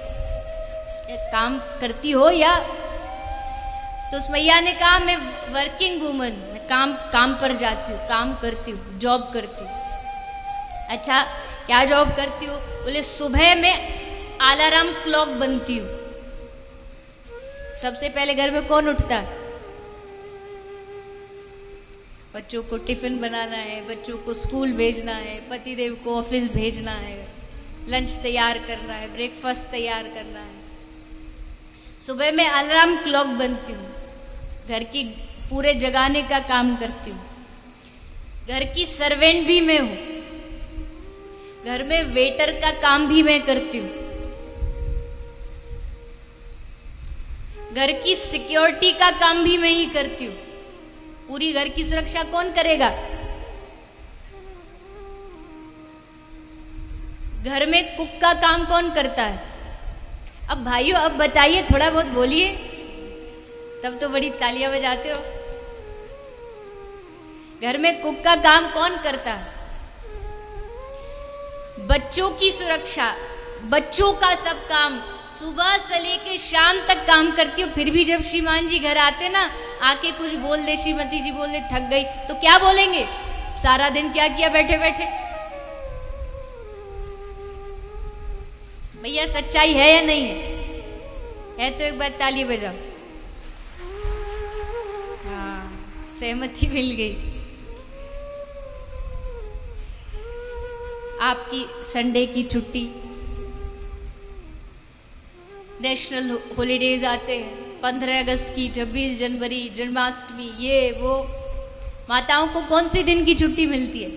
काम करती हो या? तो उस मैया ने कहा, मैं वर्किंग वुमन, मैं काम पर जाती हूँ, काम करती हूँ, जॉब करती हूँ। अच्छा, क्या जॉब करती हो? बोले सुबह में अलार्म क्लॉक बनती हूँ। सबसे पहले घर में कौन उठता है? बच्चों को टिफिन बनाना है, बच्चों को स्कूल भेजना है, पतिदेव को ऑफिस भेजना है, लंच तैयार करना है, ब्रेकफास्ट तैयार करना है। सुबह में अलार्म क्लॉक बनती हूँ, घर की पूरे जगाने का काम करती हूँ, घर की सर्वेंट भी मैं हूँ, घर में वेटर का काम भी मैं करती हूँ, घर की सिक्योरिटी का काम भी मैं ही करती हूँ। पूरी घर की सुरक्षा कौन करेगा? घर में कुक का काम कौन करता है? अब भाइयों, अब बताइए, थोड़ा बहुत बोलिए, तब तो बड़ी तालियां बजाते हो। घर में कुक का काम कौन करता है? बच्चों की सुरक्षा, बच्चों का सब काम सुबह से लेके शाम तक काम करती हूँ, फिर भी जब श्रीमान जी घर आते ना, आके कुछ बोल दे, श्रीमती जी बोल दे थक गई, तो क्या बोलेंगे? सारा दिन क्या किया बैठे बैठे? भैया सच्चाई है या नहीं है तो एक बार ताली बजाओ। हाँ, सहमति मिल गई। आपकी संडे की छुट्टी, नेशनल हॉलीडेज आते हैं, 15 अगस्त की, 26 जनवरी, जन्माष्टमी, ये वो, माताओं को कौन से दिन की छुट्टी मिलती है?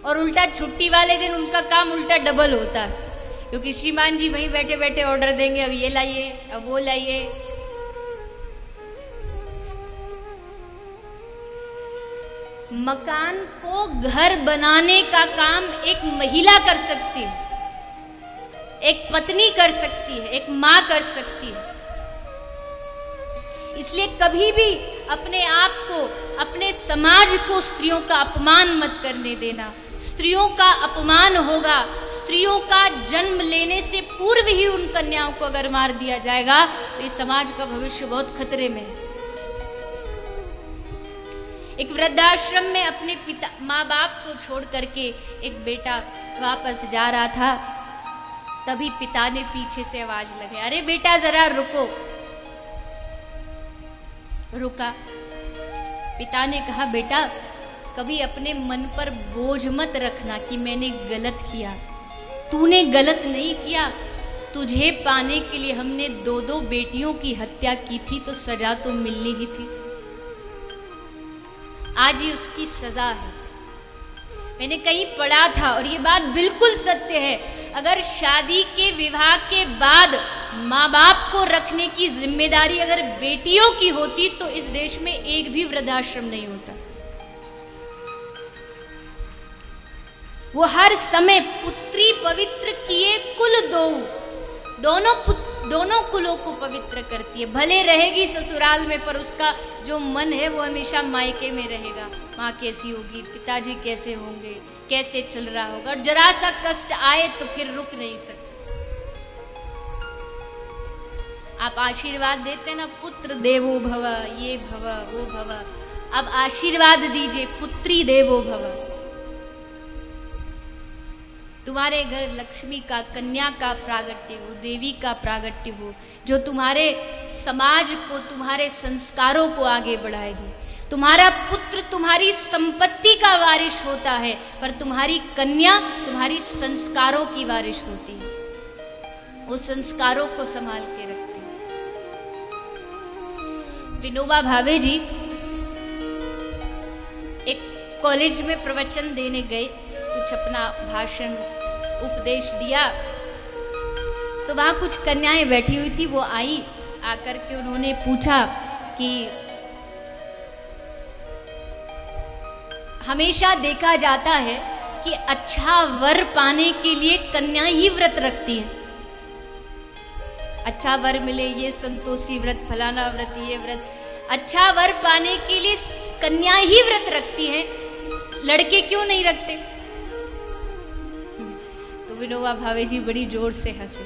और उल्टा छुट्टी वाले दिन उनका काम उल्टा डबल होता है, क्योंकि श्रीमान जी वहीं बैठे बैठे ऑर्डर देंगे, अब ये लाइए, अब वो लाइए। मकान को घर बनाने का काम एक महिला कर सकती है, एक पत्नी कर सकती है, एक मां कर सकती है। इसलिए कभी भी अपने आप को, अपने समाज को स्त्रियों का अपमान मत करने देना। स्त्रियों का अपमान होगा, स्त्रियों का जन्म लेने से पूर्व ही उन कन्याओं को अगर मार दिया जाएगा तो इस समाज का भविष्य बहुत खतरे में है। एक वृद्धाश्रम में अपने पिता माँ बाप को छोड़ करके एक बेटा वापस जा रहा था, तभी पिता ने पीछे से आवाज लगाई, अरे बेटा जरा रुको। रुका। पिता ने कहा, बेटा कभी अपने मन पर बोझ मत रखना कि मैंने गलत किया। तूने गलत नहीं किया, तुझे पाने के लिए हमने 2-2 बेटियों की हत्या की थी, तो सजा तो मिलनी ही थी। आज ये उसकी सजा है। मैंने कहीं पढ़ा था और ये बात बिल्कुल सत्य है, अगर शादी के विवाह के बाद माँ बाप को रखने की जिम्मेदारी अगर बेटियों की होती तो इस देश में एक भी वृद्धाश्रम नहीं होता। वो हर समय पुत्री पवित्र किए कुल दो, दोनों कुलों को पवित्र करती है। भले रहेगी ससुराल में, पर उसका जो मन है वो हमेशा मायके में रहेगा। माँ कैसी होगी, पिताजी कैसे होंगे, कैसे चल रहा होगा, और जरा सा कष्ट आए तो फिर रुक नहीं सकते। आप आशीर्वाद देते ना, पुत्र देवो भव, ये भव वो भव, अब आशीर्वाद दीजिए, पुत्री देवो भव। तुम्हारे घर लक्ष्मी का, कन्या का प्रागट्य हो, देवी का प्रागट्य हो, जो तुम्हारे समाज को, तुम्हारे संस्कारों को आगे बढ़ाएगी। तुम्हारा पुत्र तुम्हारी संपत्ति का वारिश होता है, पर तुम्हारी कन्या तुम्हारी संस्कारों की वारिश होती है, वो संस्कारों को संभाल के रखती है। विनोबा भावे जी एक कॉलेज में प्रवचन देने गए, कुछ अपना भाषण उपदेश दिया, तो वहां कुछ कन्याएं बैठी हुई थी। वो आई, आकर के उन्होंने पूछा कि हमेशा देखा जाता है कि अच्छा वर पाने के लिए कन्या ही व्रत रखती है। अच्छा वर मिले, ये संतोषी व्रत, फलाना व्रत, ये व्रत, अच्छा वर पाने के लिए कन्या ही व्रत रखती है, लड़के क्यों नहीं रखते? तो विनोबा भावे जी बड़ी जोर से हंसे।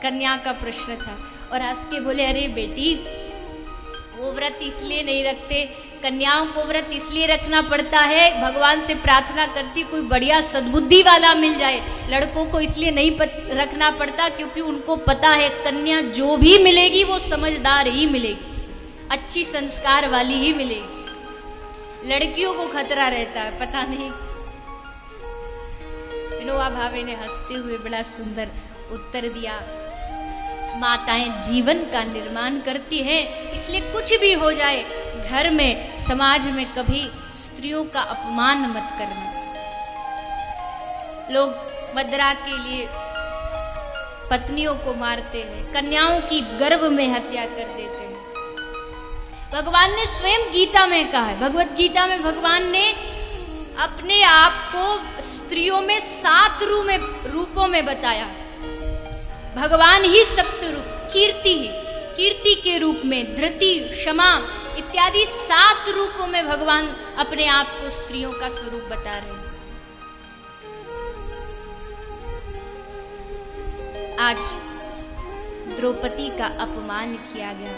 कन्या का प्रश्न था, और हंस के बोले, अरे बेटी, वो व्रत इसलिए नहीं रखते, कन्याओं को व्रत इसलिए रखना पड़ता है, भगवान से प्रार्थना करती कोई बढ़िया सद्बुद्धि वाला मिल जाए। लड़कों को इसलिए नहीं रखना पड़ता क्योंकि उनको पता है कन्या जो भी मिलेगी वो समझदार ही मिलेगी, अच्छी संस्कार वाली ही मिलेगी। लड़कियों को खतरा रहता है, पता नहीं। विनोबा भावे ने हंसते हुए बड़ा सुंदर उत्तर दिया, माताएं जीवन का निर्माण करती हैं, इसलिए कुछ भी हो जाए घर में, समाज में कभी स्त्रियों का अपमान मत करना। लोग मदरा के लिए पत्नियों को मारते हैं, कन्याओं की गर्भ में हत्या कर देते हैं। भगवान ने स्वयं गीता में कहा है, भगवत गीता में भगवान ने अपने आप को स्त्रियों में 7 रूपों में बताया। भगवान ही सप्त रूप, कीर्ति के रूप में, धृति, क्षमा इत्यादि 7 रूपों में भगवान अपने आप को स्त्रियों का स्वरूप बता रहे हैं। आज द्रौपदी का अपमान किया गया,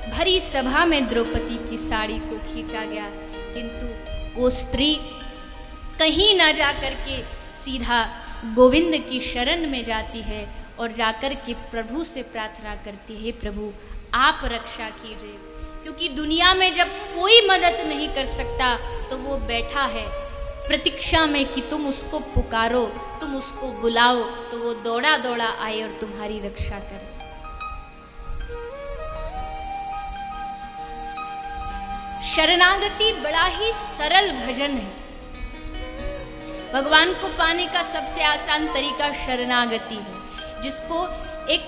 भरी सभा में द्रौपदी की साड़ी को खींचा गया, किंतु वो स्त्री कहीं ना जाकर के सीधा गोविंद की शरण में जाती है और जाकर के प्रभु से प्रार्थना करती है, प्रभु आप रक्षा कीजिए, क्योंकि दुनिया में जब कोई मदद नहीं कर सकता तो वो बैठा है प्रतीक्षा में कि तुम उसको पुकारो, तुम उसको बुलाओ, तो वो दौड़ा दौड़ा आए और तुम्हारी रक्षा करे। शरणागति बड़ा ही सरल भजन है। भगवान को पाने का सबसे आसान तरीका शरणागति है, जिसको एक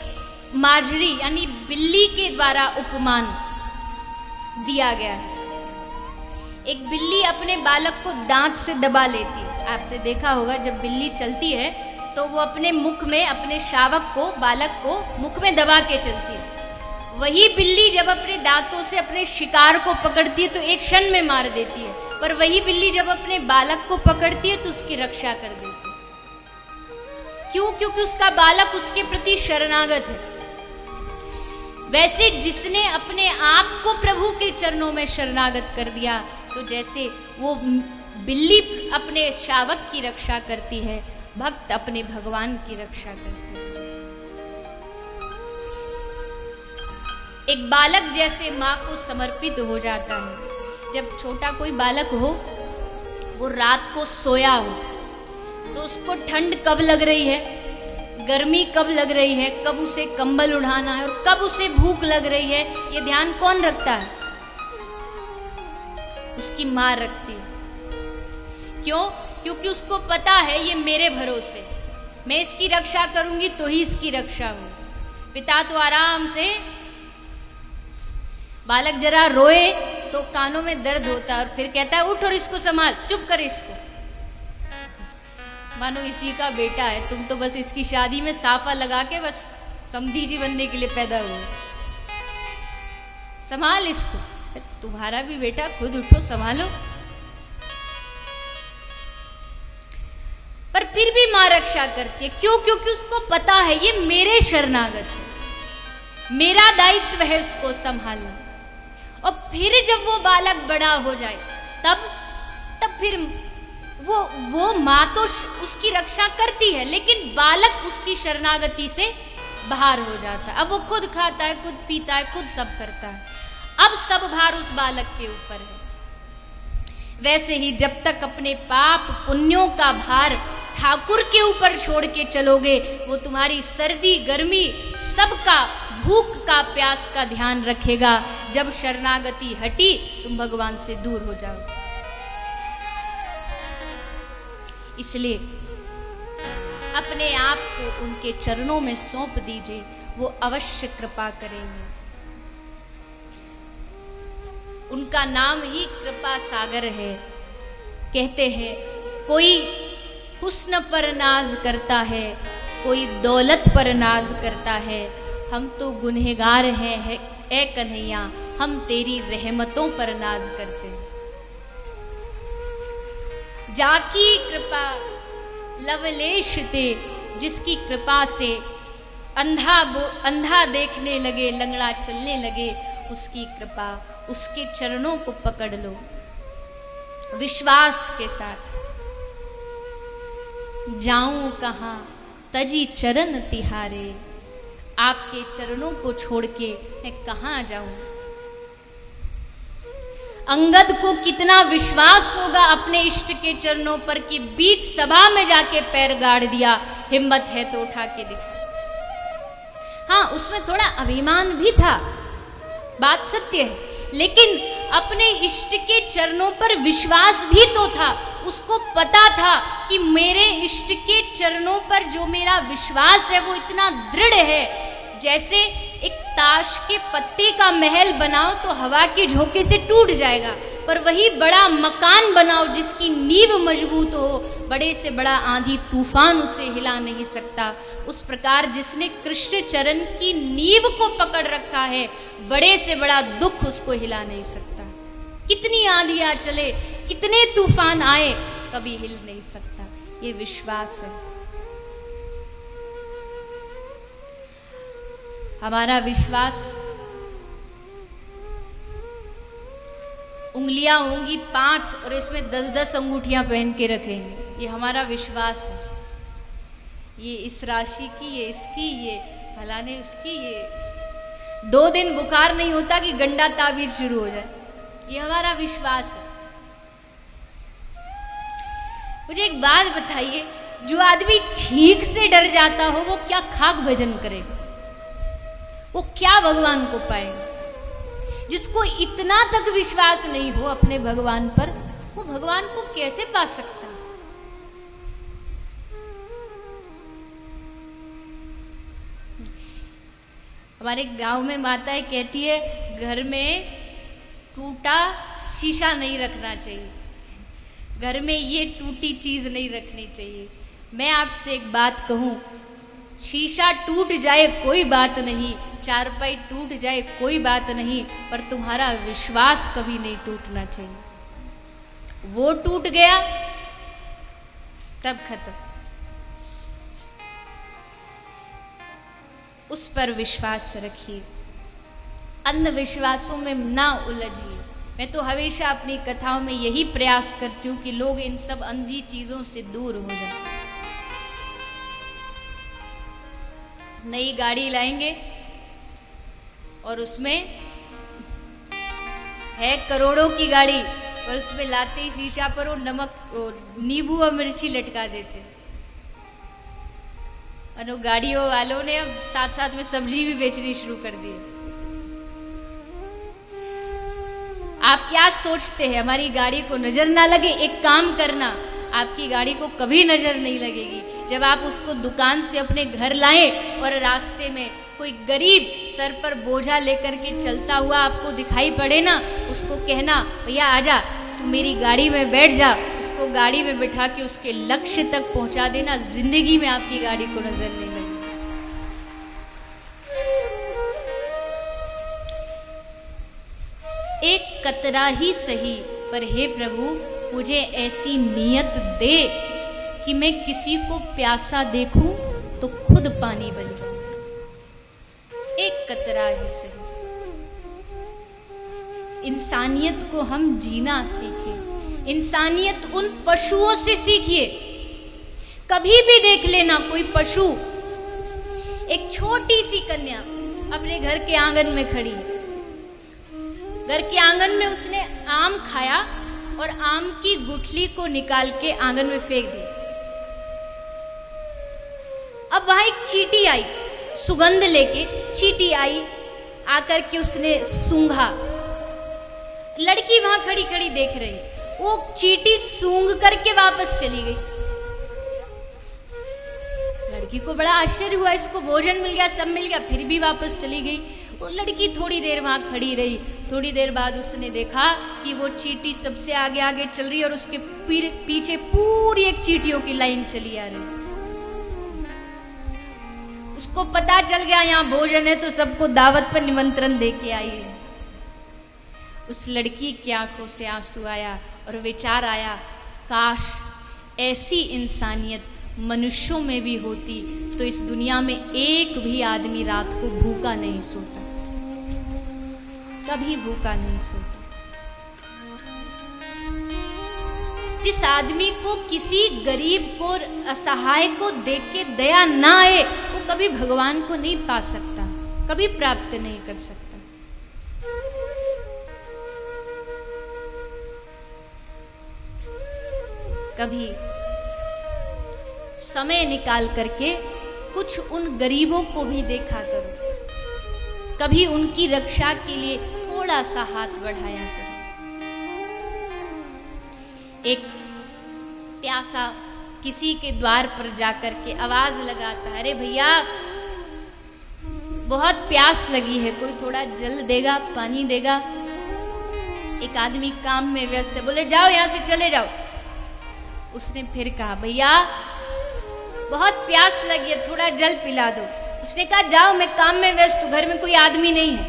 मार्जरी यानी बिल्ली के द्वारा उपमान दिया गया है। एक बिल्ली अपने बालक को दांत से दबा लेती है। आपने देखा होगा जब बिल्ली चलती है तो वो अपने मुख में अपने शावक को, बालक को मुख में दबा के चलती है। वही बिल्ली जब अपने दांतों से अपने शिकार को पकड़ती है तो एक क्षण में मार देती है, पर वही बिल्ली जब अपने बालक को पकड़ती है तो उसकी रक्षा कर देती है। क्यों? क्योंकि उसका बालक उसके प्रति शरणागत है। वैसे जिसने अपने आप को प्रभु के चरणों में शरणागत कर दिया, तो जैसे वो बिल्ली अपने शावक की रक्षा करती है, भक्त अपने भगवान की रक्षा करते हैं। एक बालक जैसे माँ को समर्पित हो जाता है। जब छोटा कोई बालक हो, वो रात को सोया हो, तो उसको ठंड कब लग रही है, गर्मी कब लग रही है, कब उसे कंबल उड़ाना है और कब उसे भूख लग रही है, ये ध्यान कौन रखता है? उसकी माँ रखती है। क्यों? क्योंकि उसको पता है ये मेरे भरोसे, मैं इसकी रक्षा करूंगी तो ही इसकी रक्षा हो। पिता तो आराम से, बालक जरा रोए तो कानों में दर्द होता है और फिर कहता है उठ और इसको संभाल, चुप कर इसको, मानो इसी का बेटा है, तुम तो बस इसकी शादी में साफा लगा के बस समधी जी बनने के लिए पैदा हुए, संभाल इसको। तुम्हारा भी बेटा, खुद उठो संभालो। पर फिर भी मां रक्षा करती है। क्यों? क्योंकि उसको पता है ये मेरे शरणागत है, मेरा दायित्व है उसको संभालना। और फिर जब वो बालक बड़ा हो जाए तब फिर वो माँ तो उसकी रक्षा करती है, लेकिन बालक उसकी शरणागति से बाहर हो जाता है। अब वो खुद खाता है, खुद पीता है, खुद सब करता है। अब सब भार उस बालक के ऊपर है। वैसे ही जब तक अपने पाप पुण्यों का भार ठाकुर के ऊपर छोड़ के चलोगे, वो तुम्हारी सर्दी गर्मी सबका, भूख का, प्यास का ध्यान रखेगा। जब शरणागति हटी, तुम भगवान से दूर हो जाओ। इसलिए अपने आप को उनके चरणों में सौंप दीजिए, वो अवश्य कृपा करेंगे। उनका नाम ही कृपा सागर है। कहते हैं कोई हुस्न पर नाज करता है, कोई दौलत पर नाज करता है, हम तो गुनहगार हैं ए कन्हैया, हम तेरी रहमतों पर नाज करते हैं। जाकी कृपा लवलेश ते, जिसकी कृपा से अंधा देखने लगे, लंगड़ा चलने लगे, उसकी कृपा, उसके चरणों को पकड़ लो विश्वास के साथ। जाऊं कहां तजी चरण तिहारे, आपके चरणों को छोड़ के मैं कहां जाऊं। अंगद को कितना विश्वास होगा अपने इष्ट के चरणों पर कि बीच सभा में जाके पैर गाड़ दिया, हिम्मत है तो उठा के दिखा। हाँ, उसमें थोड़ा अभिमान भी था, बात सत्य है, लेकिन अपने इष्ट के चरणों पर विश्वास भी तो था। उसको पता था कि मेरे इष्ट के चरणों पर जो मेरा विश्वास है वो इतना दृढ़ है, जैसे एक ताश के पत्ते का महल बनाओ तो हवा के झोंके से टूट जाएगा, पर वही बड़ा मकान बनाओ जिसकी नींव मजबूत हो, बड़े से बड़ा आंधी तूफान उसे हिला नहीं सकता। उस प्रकार जिसने कृष्ण चरण की नींव को पकड़ रखा है, बड़े से बड़ा दुख उसको हिला नहीं सकता। कितनी आंधियां चले, कितने तूफान आए, कभी हिल नहीं सकता। ये विश्वास है। हमारा विश्वास, उंगलियां होंगी 5 और इसमें 10-10 अंगूठियां पहन के रखेंगे, ये हमारा विश्वास है। ये इस राशि की, ये इसकी, ये फलाने उसकी, ये 2 दिन बुखार नहीं होता कि गंडा ताबीज शुरू हो जाए, ये हमारा विश्वास है। मुझे एक बात बताइए, जो आदमी छींक से डर जाता हो वो क्या खाक भजन करेगा, वो क्या भगवान को पाएगा? जिसको इतना तक विश्वास नहीं हो अपने भगवान पर, वो भगवान को कैसे पा सकता है? हमारे गांव में माताएं कहती है घर में टूटा शीशा नहीं रखना चाहिए, घर में ये टूटी चीज नहीं रखनी चाहिए। मैं आपसे एक बात कहूं, शीशा टूट जाए कोई बात नहीं, चारपाई टूट जाए कोई बात नहीं, पर तुम्हारा विश्वास कभी नहीं टूटना चाहिए। वो टूट गया तब खत्म। उस पर विश्वास रखिए, अंधविश्वासों में ना उलझिए। मैं तो हमेशा अपनी कथाओं में यही प्रयास करती हूँ कि लोग इन सब अंधी चीजों से दूर हो जाएं। नई गाड़ी लाएंगे और उसमें है करोड़ों की गाड़ी, और उसमें लाते ही शीशा पर वो नमक, नींबू और मिर्ची लटका देते। और वो गाड़ियों वालों ने अब साथ साथ में सब्जी भी बेचनी शुरू कर दी। आप क्या सोचते हैं हमारी गाड़ी को नजर ना लगे? एक काम करना, आपकी गाड़ी को कभी नजर नहीं लगेगी। जब आप उसको दुकान से अपने घर लाएं और रास्ते में कोई गरीब सर पर बोझा लेकर के चलता हुआ आपको दिखाई पड़े ना, उसको कहना भैया आजा, तू मेरी गाड़ी में बैठ जा। उसको गाड़ी में बिठा के उसके लक्ष्य तक पहुंचा देना। जिंदगी में आपकी गाड़ी को नजर नहीं लगेगी। एक कतरा ही सही, पर हे प्रभु मुझे ऐसी नियत दे कि मैं किसी को प्यासा देखूं तो खुद पानी बन जाऊं। एक कतरा ही सही। इंसानियत को हम जीना सीखें। इंसानियत उन पशुओं से सीखिए। कभी भी देख लेना कोई पशु, एक छोटी सी कन्या अपने घर के आंगन में खड़ी है। घर के आंगन में उसने आम खाया और आम की गुठली को निकाल के आंगन में फेंक दी। अब वहां एक चींटी आई, सुगंध लेके चींटी आई, आकर के उसने सूंघा। लड़की वहां खड़ी खड़ी देख रही, वो चींटी सूंघ करके वापस चली गई। लड़की को बड़ा आश्चर्य हुआ, इसको भोजन मिल गया, सब मिल गया, फिर भी वापस चली गई। वो लड़की थोड़ी देर वहां खड़ी रही। थोड़ी देर बाद उसने देखा कि वो चींटी सबसे आगे आगे चल रही है और उसके पीछे पूरी एक चींटियों की लाइन चली आ रही। उसको पता चल गया यहाँ भोजन है तो सबको दावत पर निमंत्रण दे के आई है। उस लड़की की आंखों से आंसू आया और विचार आया, काश ऐसी इंसानियत मनुष्यों में भी होती तो इस दुनिया में एक भी आदमी रात को भूखा नहीं सोता, कभी भूखा नहीं सोता। जिस आदमी को किसी गरीब को, असहाय को देख के दया ना आए, वो कभी भगवान को नहीं पा सकता, कभी प्राप्त नहीं कर सकता। कभी समय निकाल करके कुछ उन गरीबों को भी देखा करो, कभी उनकी रक्षा के लिए थोड़ा सा हाथ बढ़ाया करो। एक प्यासा किसी के द्वार पर जाकर के आवाज लगाता है, अरे भैया बहुत प्यास लगी है, कोई थोड़ा जल देगा, पानी देगा। एक आदमी काम में व्यस्त है, बोले जाओ यहां से चले जाओ। उसने फिर कहा, भैया बहुत प्यास लगी है, थोड़ा जल पिला दो। उसने कहा जाओ, मैं काम में व्यस्त हूं, घर में कोई आदमी नहीं है।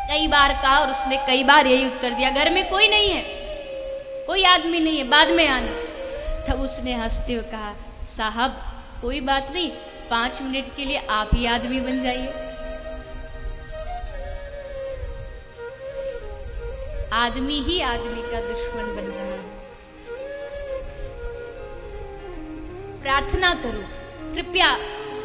कई बार कहा और उसने कई बार यही उत्तर दिया, घर में कोई नहीं है, कोई आदमी नहीं है, बाद में आना। तब उसने हंसते हुए कहा, साहब कोई बात नहीं, 5 मिनट के लिए आप ही आदमी बन जाइए। आदमी ही आदमी का दुश्मन बन रहा है। प्रार्थना करो, कृपया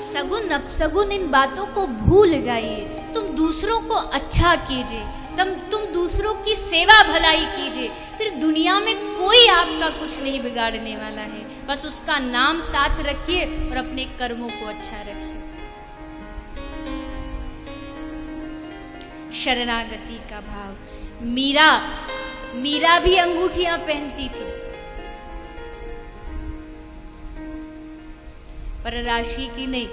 सगुन अपसगुन इन बातों को भूल जाइए। तुम दूसरों को अच्छा कीजिए, तुम दूसरों की सेवा भलाई कीजिए, फिर दुनिया में कोई आपका कुछ नहीं बिगाड़ने वाला है। बस उसका नाम साथ रखिए और अपने कर्मों को अच्छा रखिए। शरणागति का भाव। मीरा भी अंगूठियां पहनती थी, पर राशि की नहीं।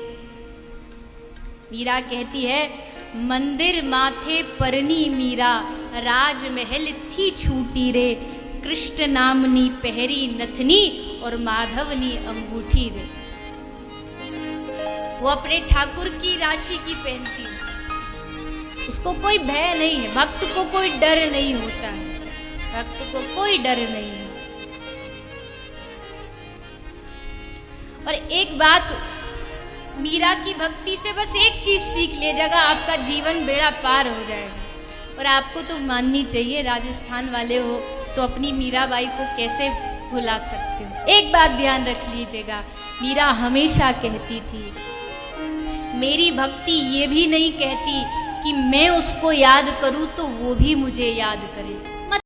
मीरा कहती है, मंदिर माथे परनी मीरा, राजमहल थी छूटी रे, कृष्ण नामनी पहरी नथनी और माधवनी अंगूठी रे। वो अपने ठाकुर की राशि की पहनती है, उसको कोई भय नहीं है, भक्त को कोई डर नहीं होता है, भक्त को कोई डर नहीं है। और एक बात, मीरा की भक्ति से बस एक चीज सीख लीजिएगा, आपका जीवन बेड़ा पार हो जाएगा। और आपको तो माननी चाहिए, राजस्थान वाले हो तो अपनी मीराबाई को कैसे भुला सकते हो। एक बात ध्यान रख लीजिएगा, मीरा हमेशा कहती थी, मेरी भक्ति ये भी नहीं कहती कि मैं उसको याद करूं तो वो भी मुझे याद करे।